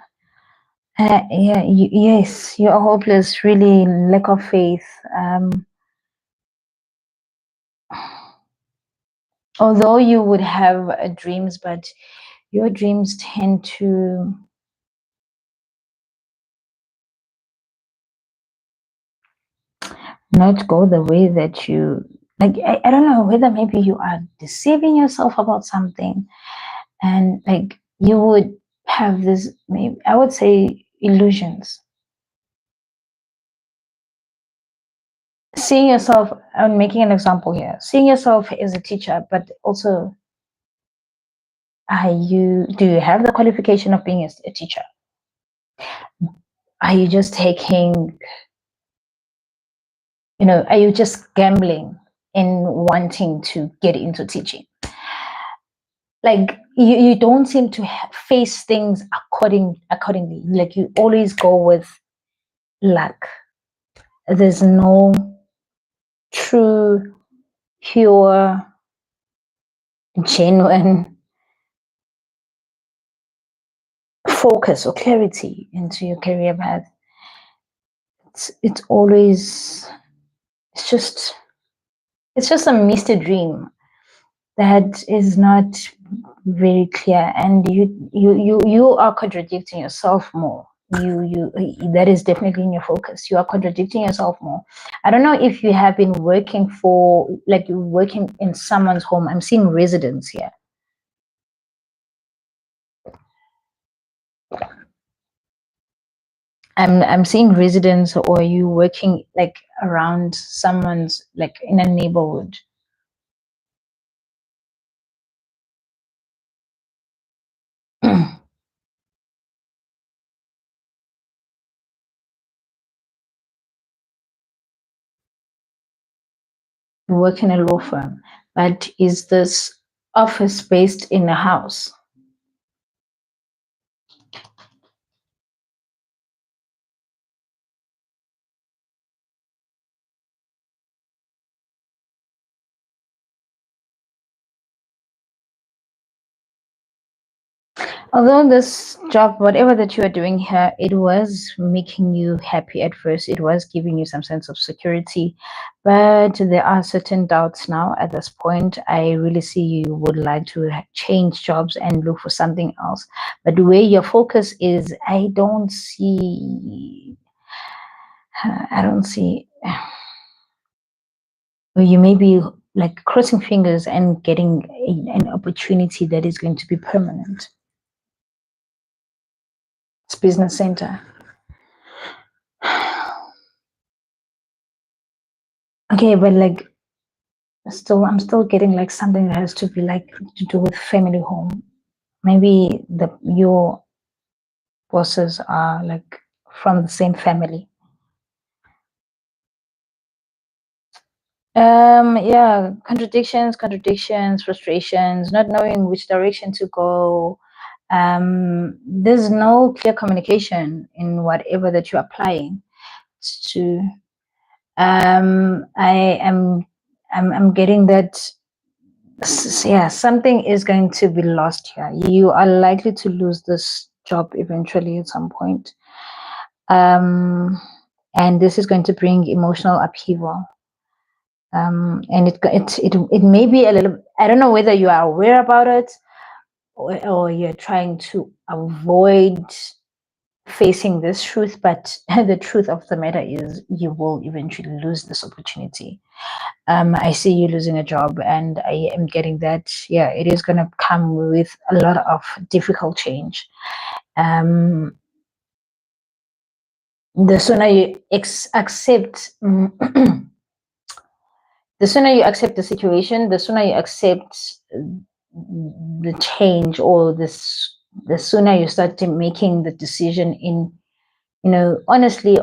Yeah, yes, you are hopeless. Really, lack of faith. Although you would have dreams, but your dreams tend to not go the way that you like. I don't know whether maybe you are deceiving yourself about something, and like you would have this, maybe I would say, illusions. Seeing yourself, I'm making an example here, seeing yourself as a teacher, but also, do you have the qualification of being a teacher? Are you just taking, are you just gambling in wanting to get into teaching? Like you don't seem to face things accordingly. Like you always go with luck. There's no true, pure, genuine focus or clarity into your career path. It's always, it's just it's just a misty dream that is not very clear, and you are contradicting yourself more. You That is definitely in your focus. You are contradicting yourself more. I don't know if you have been working for, like, you're working in someone's home. I'm seeing residents here. I'm seeing residents, or you working like around someone's, like in a neighborhood. You work in a law firm, but is this office based in a house? Although this job, whatever that you are doing here, it was making you happy at first, it was giving you some sense of security, but there are certain doubts now at this point. I really see you would like to change jobs and look for something else. But the way your focus is, I don't see, or you may be like crossing fingers and getting an opportunity that is going to be permanent. It's business center. Okay, but like, I'm still getting like something that has to be like to do with family home. Maybe your bosses are like from the same family. Yeah, contradictions, frustrations, not knowing which direction to go. There's no clear communication in whatever that you're applying to. I am I'm getting that, yeah, something is going to be lost here. You are likely to lose this job eventually at some point. And this is going to bring emotional upheaval. And it may be a little, I don't know whether you are aware about it, or you're trying to avoid facing this truth, but the truth of the matter is you will eventually lose this opportunity. I see you losing a job, and I am getting that, yeah, it is going to come with a lot of difficult change. Um, the sooner you accept, the sooner you accept the situation, the sooner you accept the change, or this, the sooner you start making the decision in, honestly,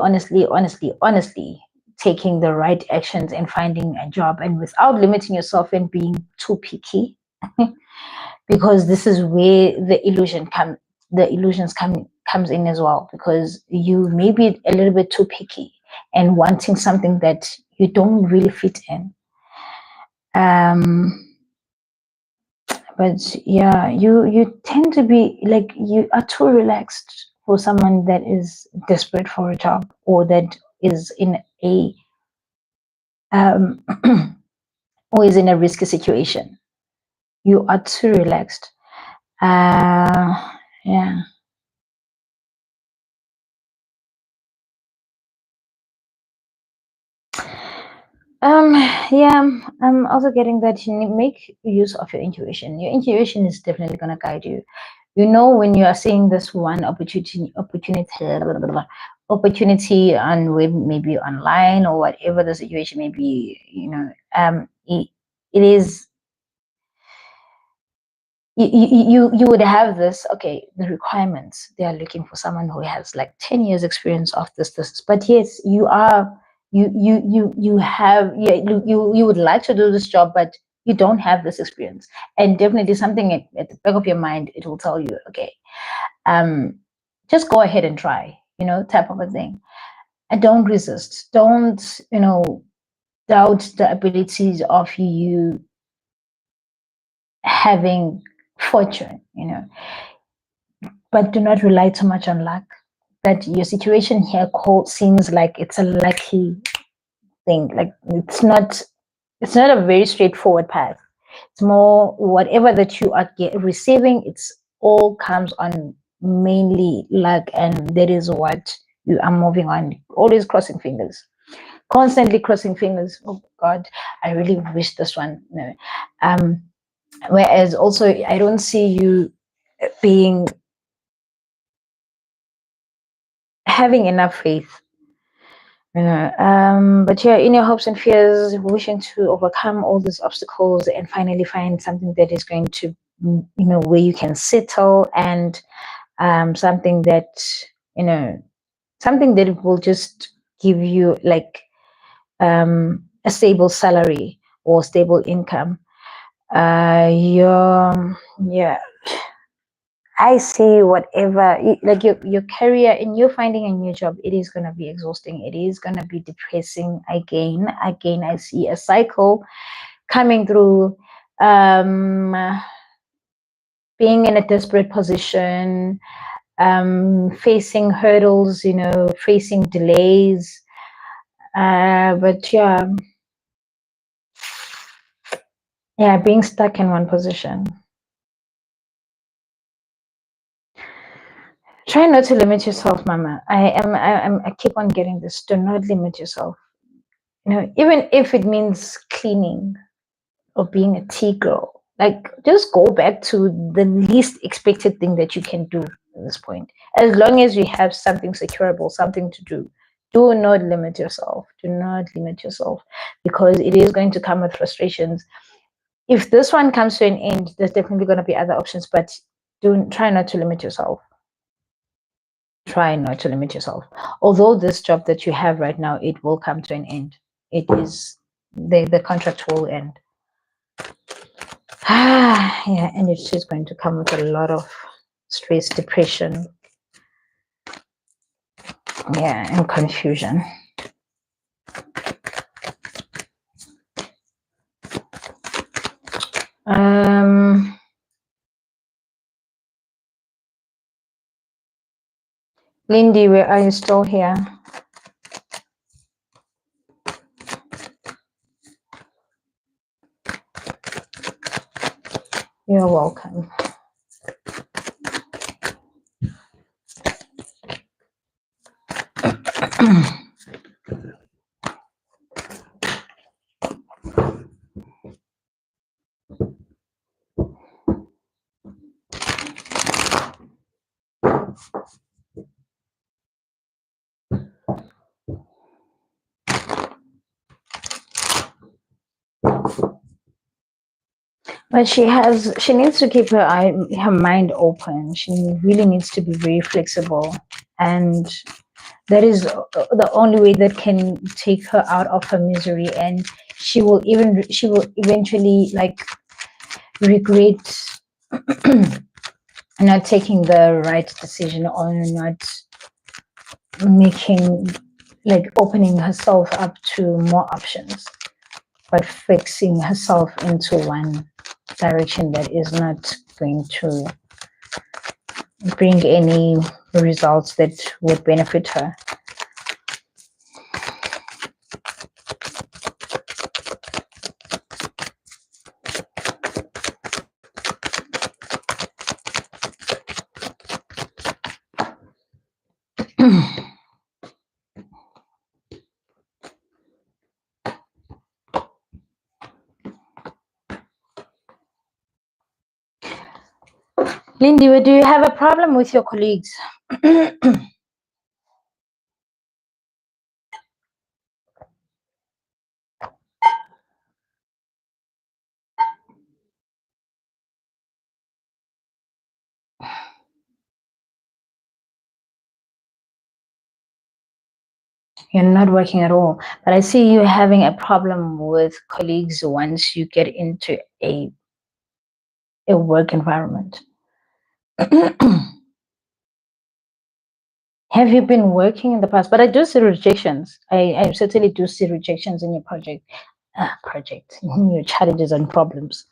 taking the right actions and finding a job, and without limiting yourself and being too picky, because this is where the illusions comes in as well, because you may be a little bit too picky and wanting something that you don't really fit in. But yeah, you tend to be like, you are too relaxed for someone that is desperate for a job, or that is in a um or is in a risky situation. You are too relaxed. Yeah. Yeah, I'm also getting that you make use of your intuition. Your intuition is definitely gonna guide you. You know, when you are seeing this one opportunity on web, maybe online, or whatever the situation may be, it is, you would have this, okay, the requirements, they are looking for someone who has like 10 years experience of this, but yes, you are, you have, yeah, you would like to do this job, but you don't have this experience. And definitely something at the back of your mind, it will tell you, okay, just go ahead and try, type of a thing. And don't resist, don't, doubt the abilities of you having fortune, but do not rely too much on luck. That your situation here seems like it's a lucky thing. Like, it's not a very straightforward path. It's more whatever that you are receiving. It's all comes on mainly luck, and that is what you are moving on. Always crossing fingers, constantly crossing fingers. Oh God, I really wish this one. No. Whereas also, I don't see you being having enough faith. But yeah, in your hopes and fears, wishing to overcome all these obstacles and finally find something that is going to, where you can settle, and something that, something that will just give you like a stable salary or stable income. Yeah, I see whatever, like your career, in you finding a new job, it is gonna be exhausting. It is gonna be depressing again. Again, I see a cycle coming through. Being in a desperate position, facing hurdles, facing delays. But yeah, being stuck in one position. Try not to limit yourself, Mama. I keep on getting this. Do not limit yourself. Even if it means cleaning or being a tea girl, like, just go back to the least expected thing that you can do at this point. As long as you have something securable, something to do, do not limit yourself. Do not limit yourself, because it is going to come with frustrations. If this one comes to an end, there's definitely going to be other options, but try not to limit yourself. Try not to limit yourself. Although this job that you have right now, it will come to an end. It is, the contract will end. Yeah, and it's just going to come with a lot of stress, depression, yeah, and confusion. Lindy, where are you still here? You're welcome. But she needs to keep her mind open. She really needs to be very flexible, and that is the only way that can take her out of her misery. And she will eventually like regret not taking the right decision, or not making, like, opening herself up to more options, but fixing herself into one direction that is not going to bring any results that would benefit her. Lindy, do you have a problem with your colleagues? You're not working at all, but I see you having a problem with colleagues once you get into a work environment. Have you been working in the past? But I do see rejections. I certainly do see rejections in your project, in your challenges and problems.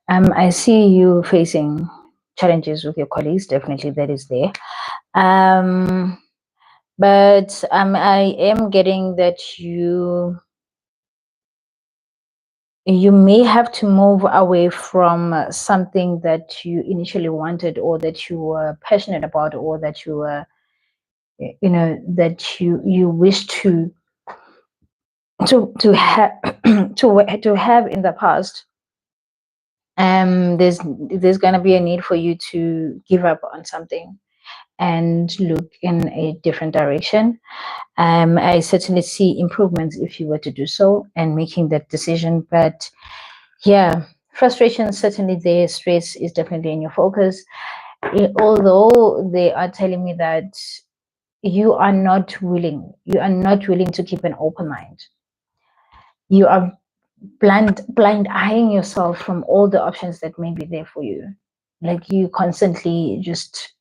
I see you facing challenges with your colleagues. Definitely, that is there. But I am getting that you may have to move away from something that you initially wanted, or that you were passionate about, or that you were, that you wish to have to have in the past. There's going to be a need for you to give up on something and look in a different direction. I certainly see improvements if you were to do so and making that decision. But yeah, frustration is certainly there. Stress is definitely in your focus. Although they are telling me that you are not willing to keep an open mind. You are blind eyeing yourself from all the options that may be there for you. Like, you constantly just,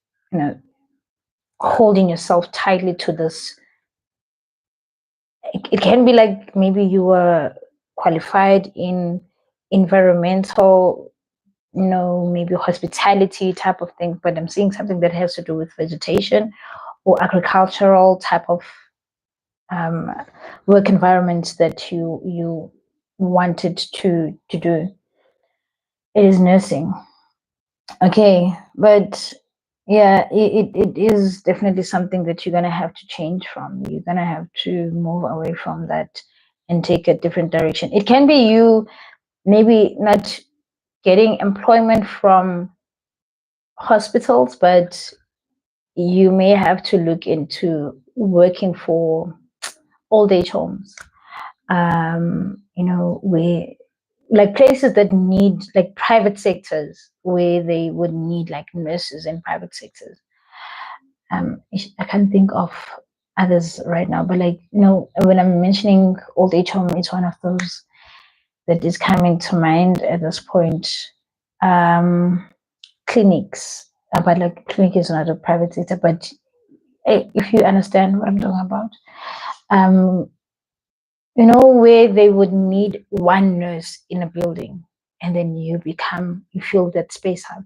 holding yourself tightly to this. It can be like maybe you were qualified in environmental, maybe hospitality type of thing, but I'm seeing something that has to do with vegetation or agricultural type of work environments that you wanted to do. It is nursing. Okay, but yeah, it is definitely something that you're gonna have to change from. You're gonna have to move away from that and take a different direction. It can be you maybe not getting employment from hospitals, but you may have to look into working for old age homes. Where, like, places that need, like, private sectors where they would need like nurses in private sectors. I can't think of others right now, but, like, when I'm mentioning old age home, it's one of those that is coming to mind at this point. Clinics, but, like, clinic is not a private sector, but if you understand what I'm talking about. Where they would need one nurse in a building, and then you fill that space up.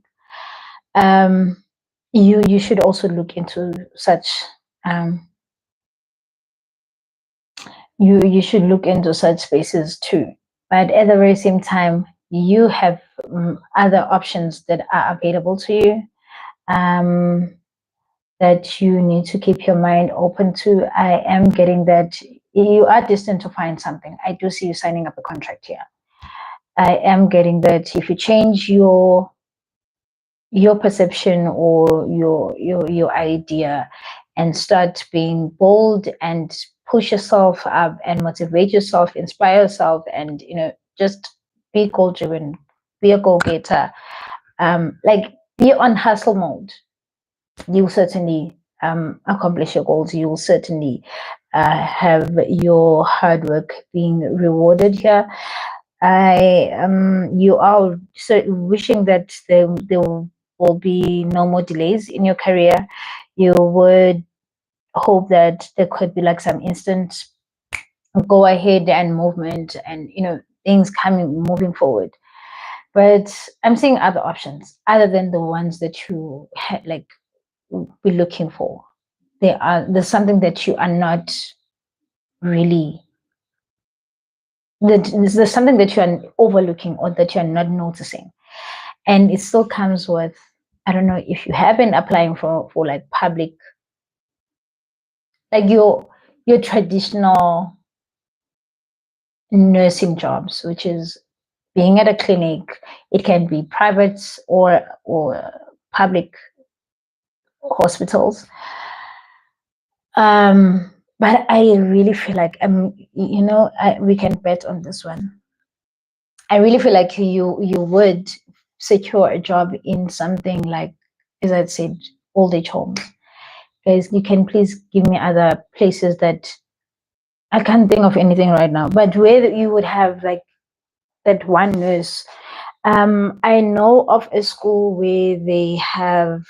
You should also look into such. You should look into such spaces too. But at the very same time, you have other options that are available to you. that you need to keep your mind open to. I am getting that you are destined to find something. I do see you signing up a contract here. I am getting that if you change your perception or your idea and start being bold and push yourself up and motivate yourself, inspire yourself, and just be goal driven, be a goal getter, like be on hustle mode. You'll certainly accomplish your goals. You'll certainly have your hard work being rewarded here. You are wishing that there will be no more delays in your career. You would hope that there could be like some instant go ahead and movement, and things coming moving forward. But I'm seeing other options other than the ones that you like be looking for. There's something that you are not really, that there's something that you are overlooking or that you're not noticing, and it still comes with, I don't know if you have been applying for like public, like your traditional nursing jobs, which is being at a clinic. It can be private or public hospitals. But I really feel like we can bet on this one. I really feel like you would secure a job in something like, as I said, old age homes. Guys, you can please give me other places that I can't think of anything right now, but where you would have like that one nurse. I know of a school where they have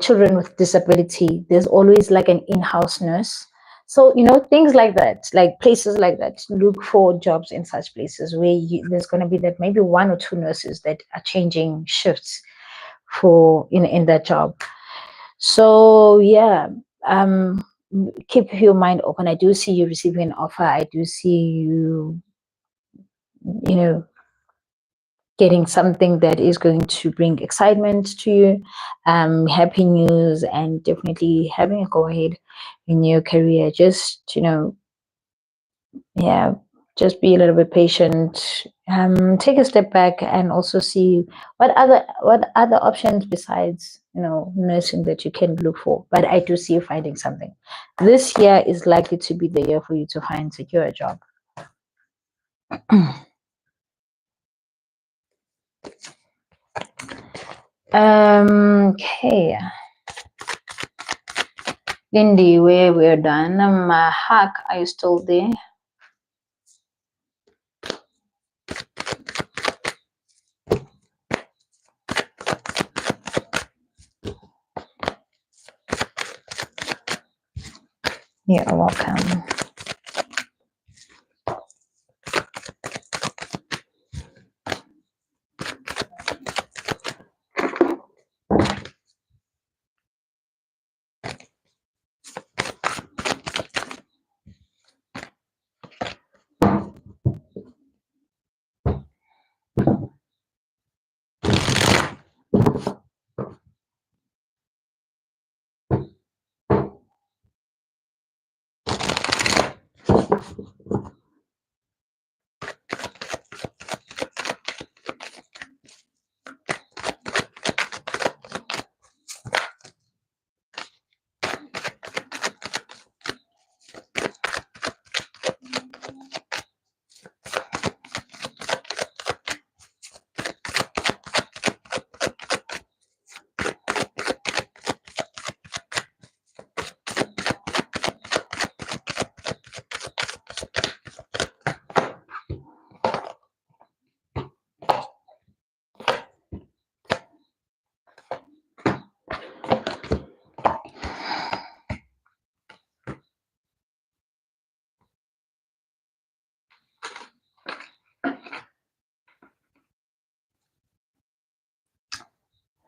children with disability. There's always like an in-house nurse. So things like that, like places like that. Look for jobs in such places where there's going to be that maybe one or two nurses that are changing shifts for in that job. So yeah, keep your mind open. I do see you receiving an offer. I do see you, you know, getting something that is going to bring excitement to you, happy news, and definitely having a go ahead in your career. Just yeah, just be a little bit patient. Take a step back and also see what other options besides nursing that you can look for. But I do see you finding something. This year is likely to be the year for you to find secure a job. Okay. Lindy, we're done. Hack, are you still there? You're welcome.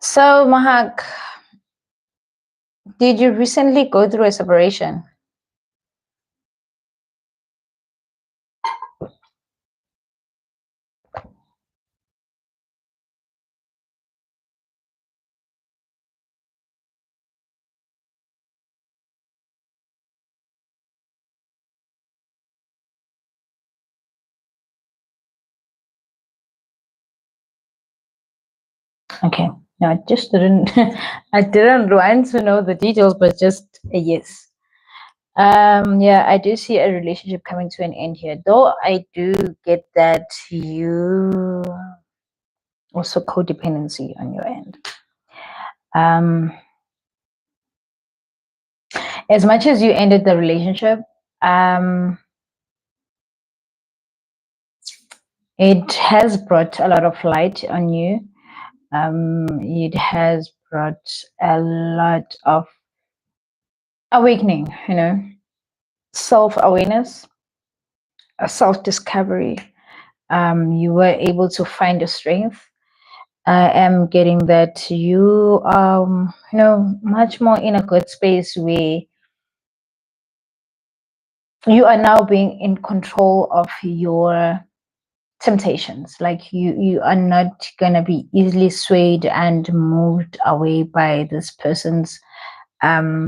So, Mahak, did you recently go through a separation? Okay. No, I just didn't. I didn't want to know the details, but just a yes. Yeah, I do see a relationship coming to an end here, though I do get that you also codependency on your end. Um, as much as you ended the relationship, um, it has brought a lot of light on you. It has brought a lot of awakening, self-awareness, self-discovery. You were able to find your strength. I am getting that you much more in a good space where you are now being in control of your temptations. Like you are not gonna be easily swayed and moved away by this person's um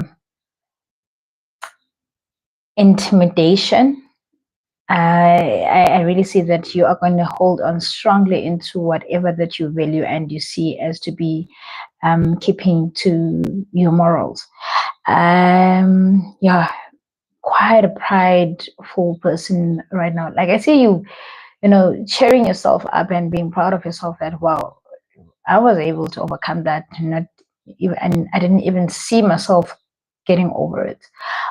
intimidation. I really see that you are going to hold on strongly into whatever that you value and you see as to be keeping to your morals. Yeah, quite a prideful person right now. Like I see you, cheering yourself up and being proud of yourself that, wow, I was able to overcome that. Not even, and I didn't even see myself getting over it.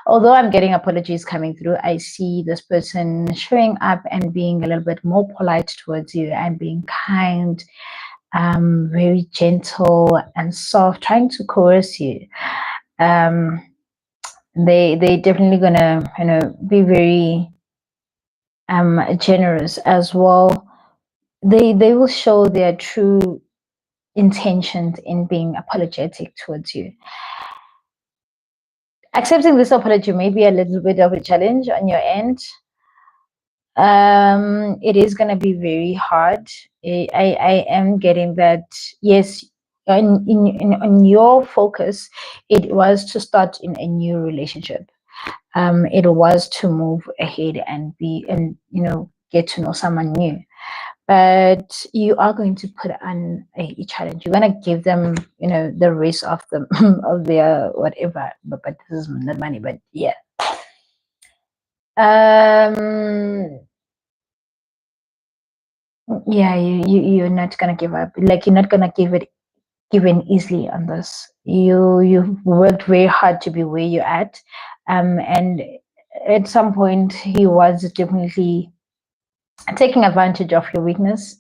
Although I'm getting apologies coming through, I see this person showing up and being a little bit more polite towards you and being kind, very gentle and soft, trying to coerce you. Um, they definitely gonna be very generous as well. They will show their true intentions in being apologetic towards you. Accepting this apology may be a little bit of a challenge on your end. It is going to be very hard. I am getting that. Yes, in your focus, it was to start in a new relationship. It was to move ahead and get to know someone new. But you are going to put on a challenge. You're going to give them, the rest of them of their whatever. But this is not money. But yeah. Yeah, you're not gonna give up. Like you're not gonna give in easily on this. You've worked very hard to be where you're at, and at some point he was definitely taking advantage of your weakness.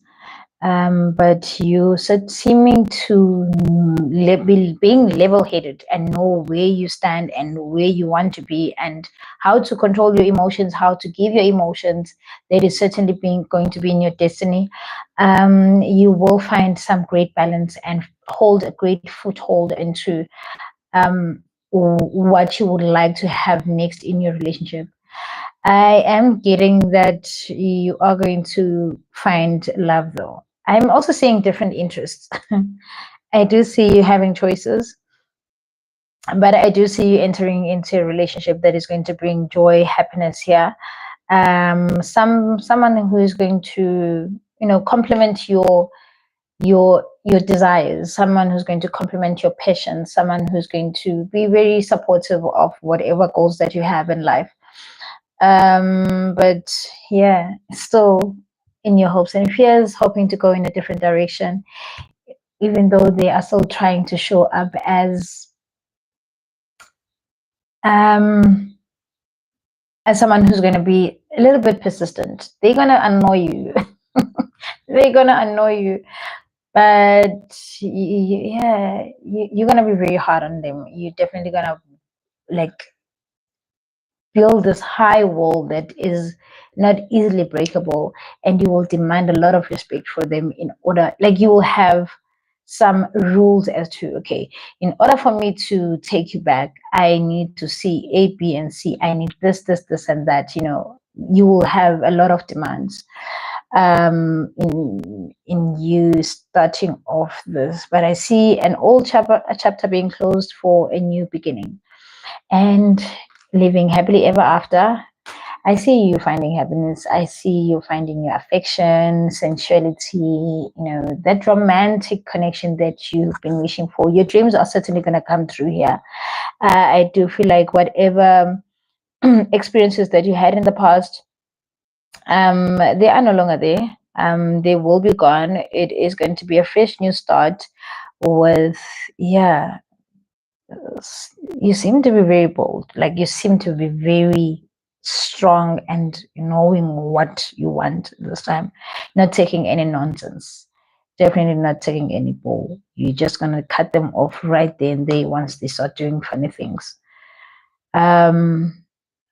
But you said seeming to be being level-headed and know where you stand and where you want to be and how to control your emotions, how to give your emotions. That is certainly being going to be in your destiny. You will find some great balance and hold a great foothold into what you would like to have next in your relationship. I am getting that you are going to find love though. I'm also seeing different interests. I do see you having choices, but I do see you entering into a relationship that is going to bring joy, happiness here. Someone who is going to, complement your desires, someone who's going to complement your passion, someone who's going to be very supportive of whatever goals that you have in life. But yeah, still in your hopes and fears, hoping to go in a different direction, even though they are still trying to show up um as someone who's going to be a little bit persistent. They're going to annoy you. They're going to annoy you, but yeah, you're going to be very hard on them. You're definitely going to like build this high wall that is not easily breakable, and you will demand a lot of respect for them. In order, like, you will have some rules as to, okay, in order for me to take you back, I need to see A, B, and C. I need this and that. You will have a lot of demands in you starting off this. But I see an old chapter being closed for a new beginning and living happily ever after. I see you finding happiness. I see you finding your affection, sensuality, that romantic connection that you've been wishing for. Your dreams are certainly going to come through here. I do feel like whatever experiences that you had in the past, they are no longer there. They will be gone. It is going to be a fresh new start with, yeah, you seem to be very bold. Like you seem to be very strong and knowing what you want this time, not taking any nonsense. Definitely not taking any bull. You're just gonna cut them off right there and there once they start doing funny things. Um,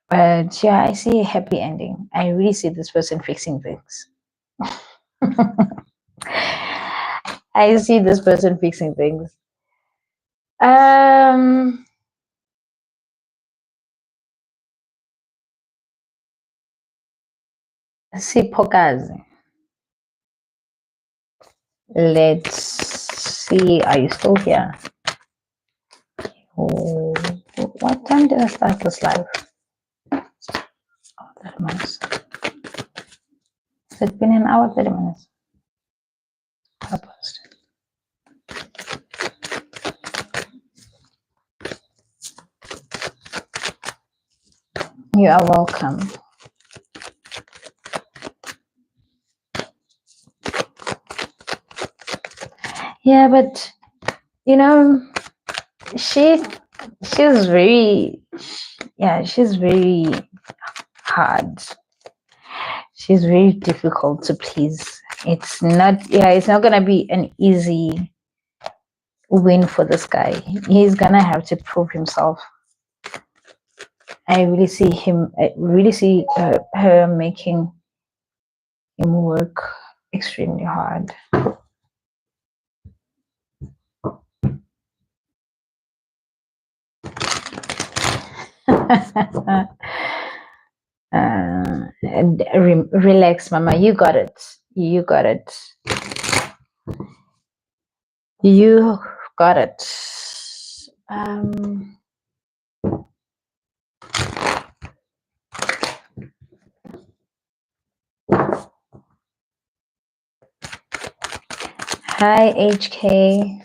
but yeah, I see a happy ending. I really see this person fixing things. I see this person fixing things. Siphokazi. Let's see. Are you still here? Oh, what time did I start this live? Oh, 30 minutes. Has it been an hour, 30 minutes? Opposed. You are welcome. Yeah, but she's very, she's very hard. She's very difficult to please. It's not gonna be an easy win for this guy. He's gonna have to prove himself. I really see her making him work extremely hard. Relax, mama. You got it. You got it. You got it. Hi, HK.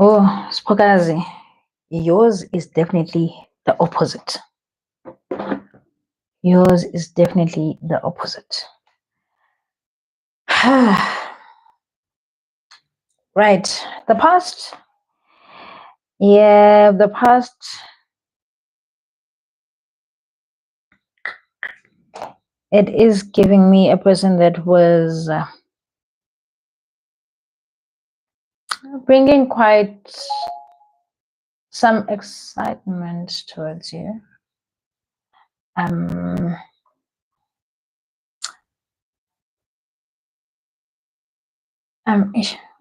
Oh, Spokazi, yours is definitely the opposite. Yours is definitely the opposite. Right. The past. Yeah, the past. It is giving me a person that was bringing quite some excitement towards you.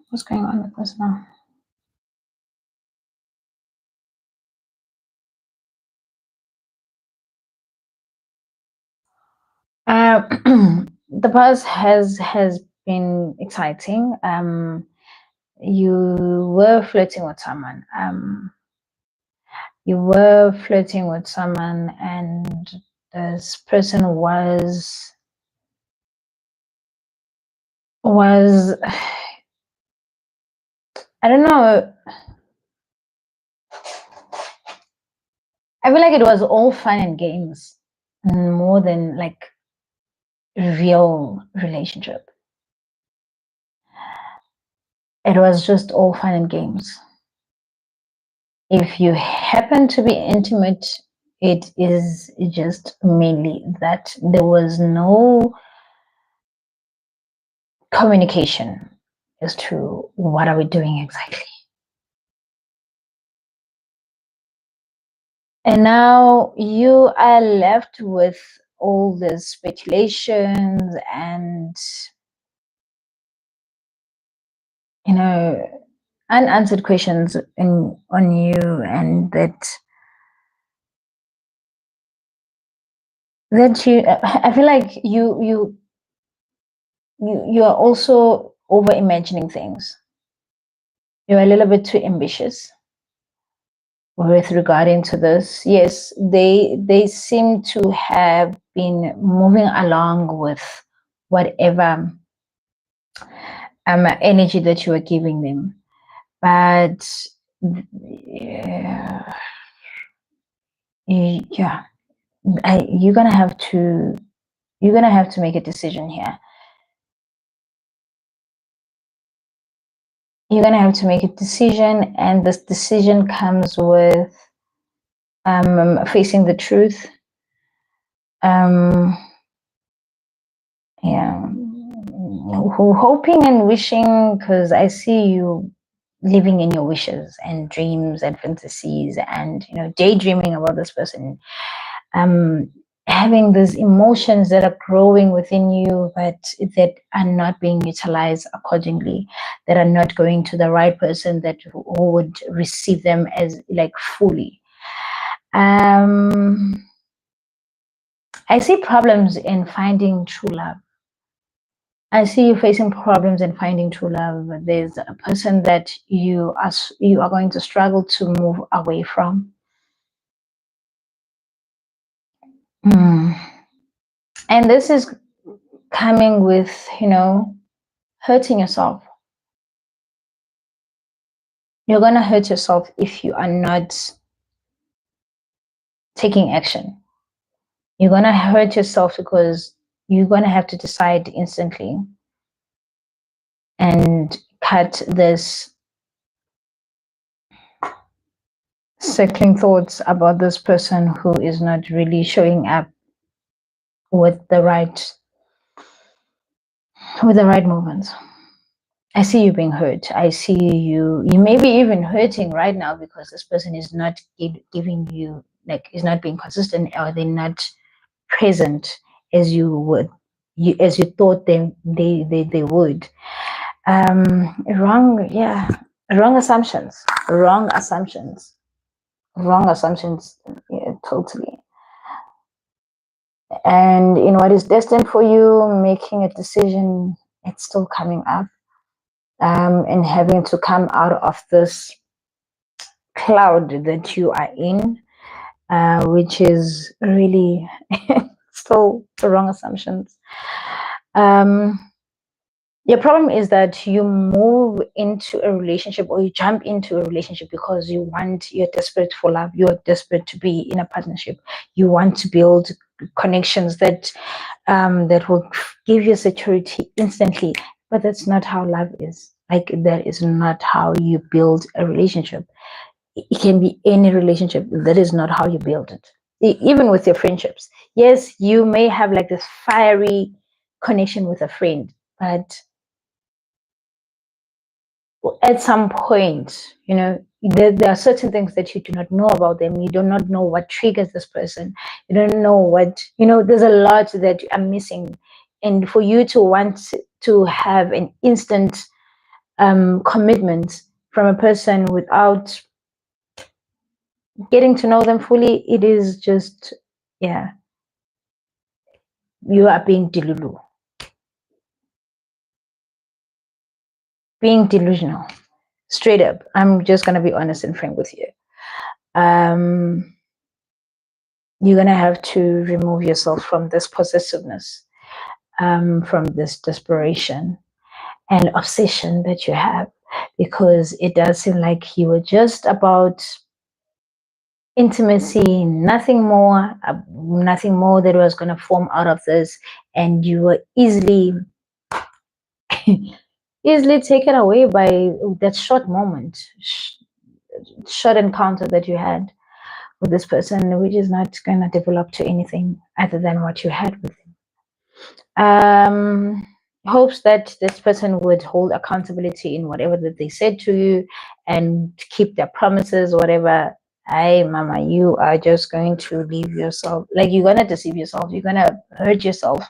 What's going on with this now? The past has been exciting. You were flirting with someone. You were flirting with someone, and this person was I don't know. I feel like it was all fun and games more than like real relationship. It was just all fun and games. If you happen to be intimate, it is just mainly that there was no communication as to what are we doing exactly. And now you are left with all the speculations and, you know, unanswered questions on you, and that you, I feel like you are also over imagining things. You're a little bit too ambitious with regarding to this. Yes, they seem to have been moving along with whatever energy that you are giving them, but yeah, yeah, you're gonna have to make a decision here. You're gonna have to make a decision, and this decision comes with facing the truth. Um, yeah, hoping and wishing, because I see you living in your wishes and dreams and fantasies, and daydreaming about this person, um having these emotions that are growing within you, but that are not being utilized accordingly, that are not going to the right person that who would receive them as like fully. um I see problems in finding true love. I see you facing problems in finding true love. There's a person that you are going to struggle to move away from. Mm. And this is coming with, hurting yourself. You're going to hurt yourself if you are not taking action. You're going to hurt yourself because you're going to have to decide instantly and cut this circling thoughts about this person who is not really showing up with the right movements. I see you being hurt. I see you may be even hurting right now because this person is not giving you, like, is not being consistent, or they're not present as you would, as you thought they would. Wrong, yeah, wrong assumptions, wrong assumptions, yeah, totally. And in what is destined for you, making a decision, it's still coming up, and having to come out of this cloud that you are in, which is really still the wrong assumptions. Um, your problem is that you move into a relationship, or you jump into a relationship because you're desperate for love. You're desperate to be in a partnership. You want to build connections that will give you security instantly. But that's not how love is. Like, that is not how you build a relationship. It can be any relationship. That is not how you build it. Even with your friendships. Yes, you may have like this fiery connection with a friend, but at some point, there are certain things that you do not know about them. You do not know what triggers this person. You don't know what, there's a lot that are missing. And for you to want to have an instant commitment from a person without getting to know them fully, it is just, yeah, you are being delusional, straight up. I'm just going to be honest and frank with you. um you're going to have to remove yourself from this possessiveness, from this desperation and obsession that you have, because it does seem like you were just about intimacy, nothing more that was going to form out of this, and you were easily easily taken away by that short moment, short encounter that you had with this person, which is not going to develop to anything other than what you had with him. Hopes that this person would hold accountability in whatever that they said to you and keep their promises, whatever. Hey, mama, you are just going to leave yourself, like you're gonna deceive yourself, you're gonna hurt yourself.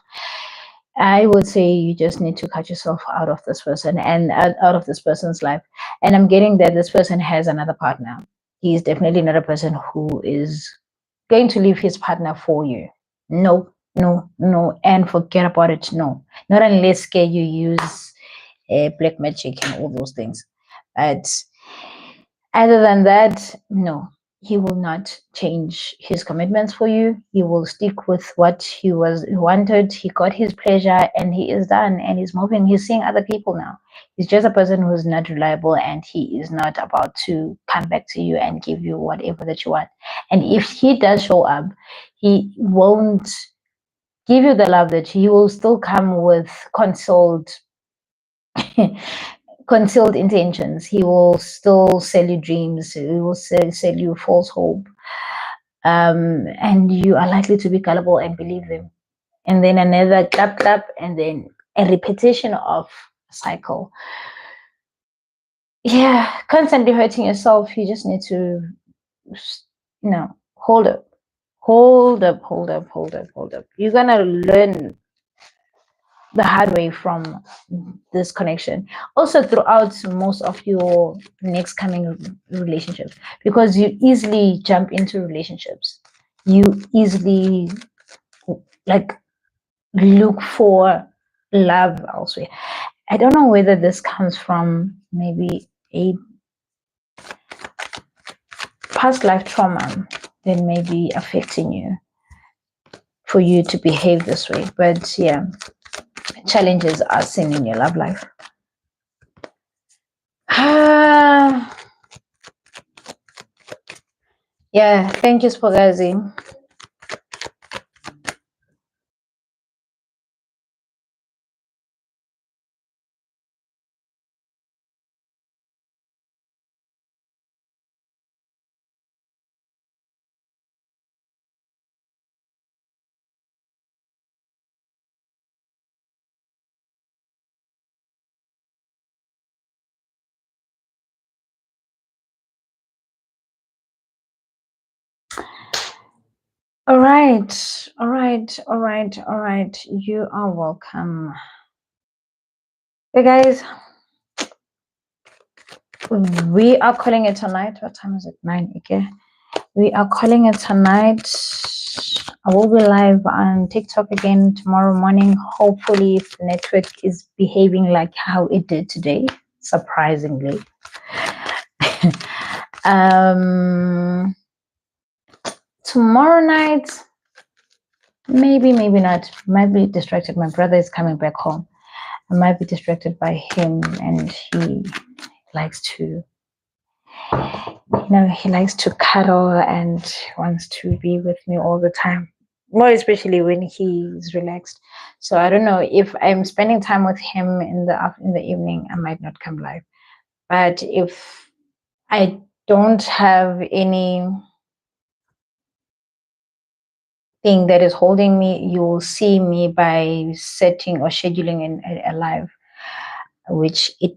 I would say you just need to cut yourself out of this person and out of this person's life. And I'm getting that this person has another partner. He's definitely not a person who is going to leave his partner for you. No, no, no. And forget about it. No, not unless you use black magic and all those things. But other than that, no, he will not change his commitments for you. He will stick with what he wanted. He got his pleasure and he is done and he's moving. He's seeing other people now. He's just a person who's not reliable and he is not about to come back to you and give you whatever that you want. And if he does show up, he won't give you the love that he will still come with concealed intentions. He will still sell you dreams. He will sell you false hope. And you are likely to be gullible and believe them. And then another clap, clap, and then a repetition of a cycle. Yeah, constantly hurting yourself. You just need to, hold up. Hold up, hold up, hold up, hold up. You're going to learn the hard way from this connection also throughout most of your next coming relationships, because you easily jump into relationships, you easily like look for love elsewhere. I don't know whether this comes from maybe a past life trauma that may be affecting you for you to behave this way, but yeah, challenges are seen in your love life. Yeah, thank you, Spagazi. All right, all right, all right, all right. You are welcome. Hey guys, we are calling it tonight. What time is it? 9. Okay. We are calling it tonight. I will be live on TikTok again tomorrow morning. Hopefully, if the network is behaving like how it did today, surprisingly. Tomorrow night, maybe not. Might be distracted. My brother is coming back home. I might be distracted by him, and he likes to, he likes to cuddle and wants to be with me all the time, more especially when he's relaxed. So I don't know, if I'm spending time with him in the evening, I might not come live. But if I don't have anything that is holding me, you will see me by setting or scheduling in a live, which it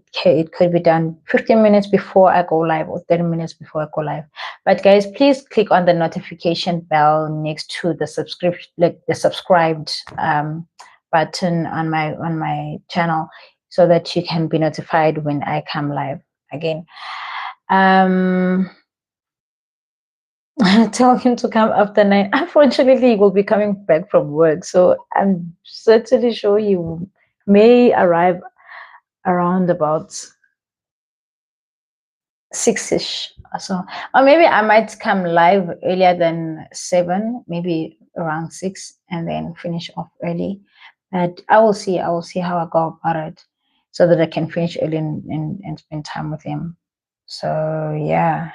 could be done 15 minutes before I go live or 30 minutes before I go live. But guys, please click on the notification bell next to the subscription, like the subscribed button on my channel, so that you can be notified when I come live again. Tell him to come after 9. Unfortunately, he will be coming back from work, so I'm certainly sure he may arrive around about 6ish or so. Or maybe I might come live earlier than 7, maybe around 6, and then finish off early. But I will see how I go about it, so that I can finish early and spend time with him. So yeah.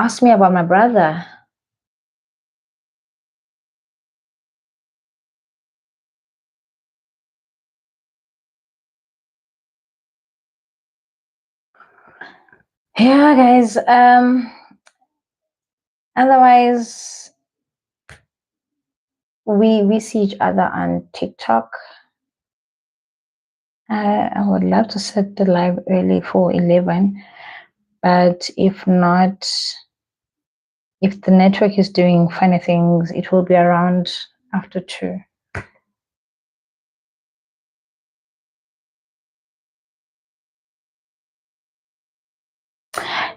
Ask me about my brother. Yeah, guys. Otherwise, we see each other on TikTok. I would love to set the live early for 11, but if not, if the network is doing funny things, it will be around after 2.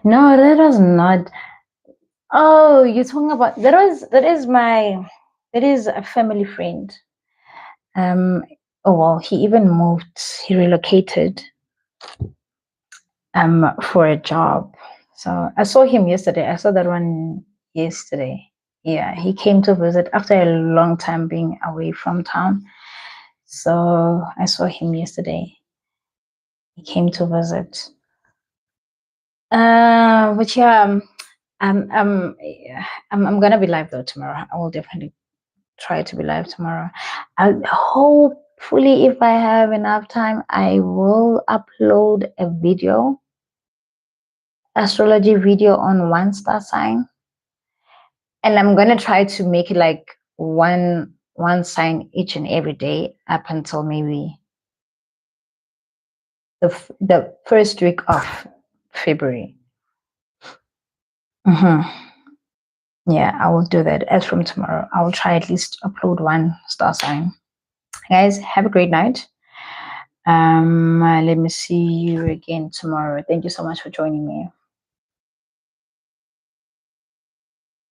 No, that was not. Oh, you're talking about that is a family friend. Oh well, he even moved, he relocated for a job. So I saw him yesterday. I saw that one yesterday. Yeah, he came to visit after a long time being away from town. So I saw him yesterday. He came to visit. But yeah, I'm gonna be live though tomorrow. I will definitely try to be live tomorrow. Hopefully, if I have enough time, I will upload a video, astrology video on one star sign, and I'm gonna try to make it like one sign each and every day up until maybe the first week of February. Yeah, I will do that as from tomorrow. I will try at least upload one star sign. Guys, have a great night. Let me see you again tomorrow. Thank you so much for joining me.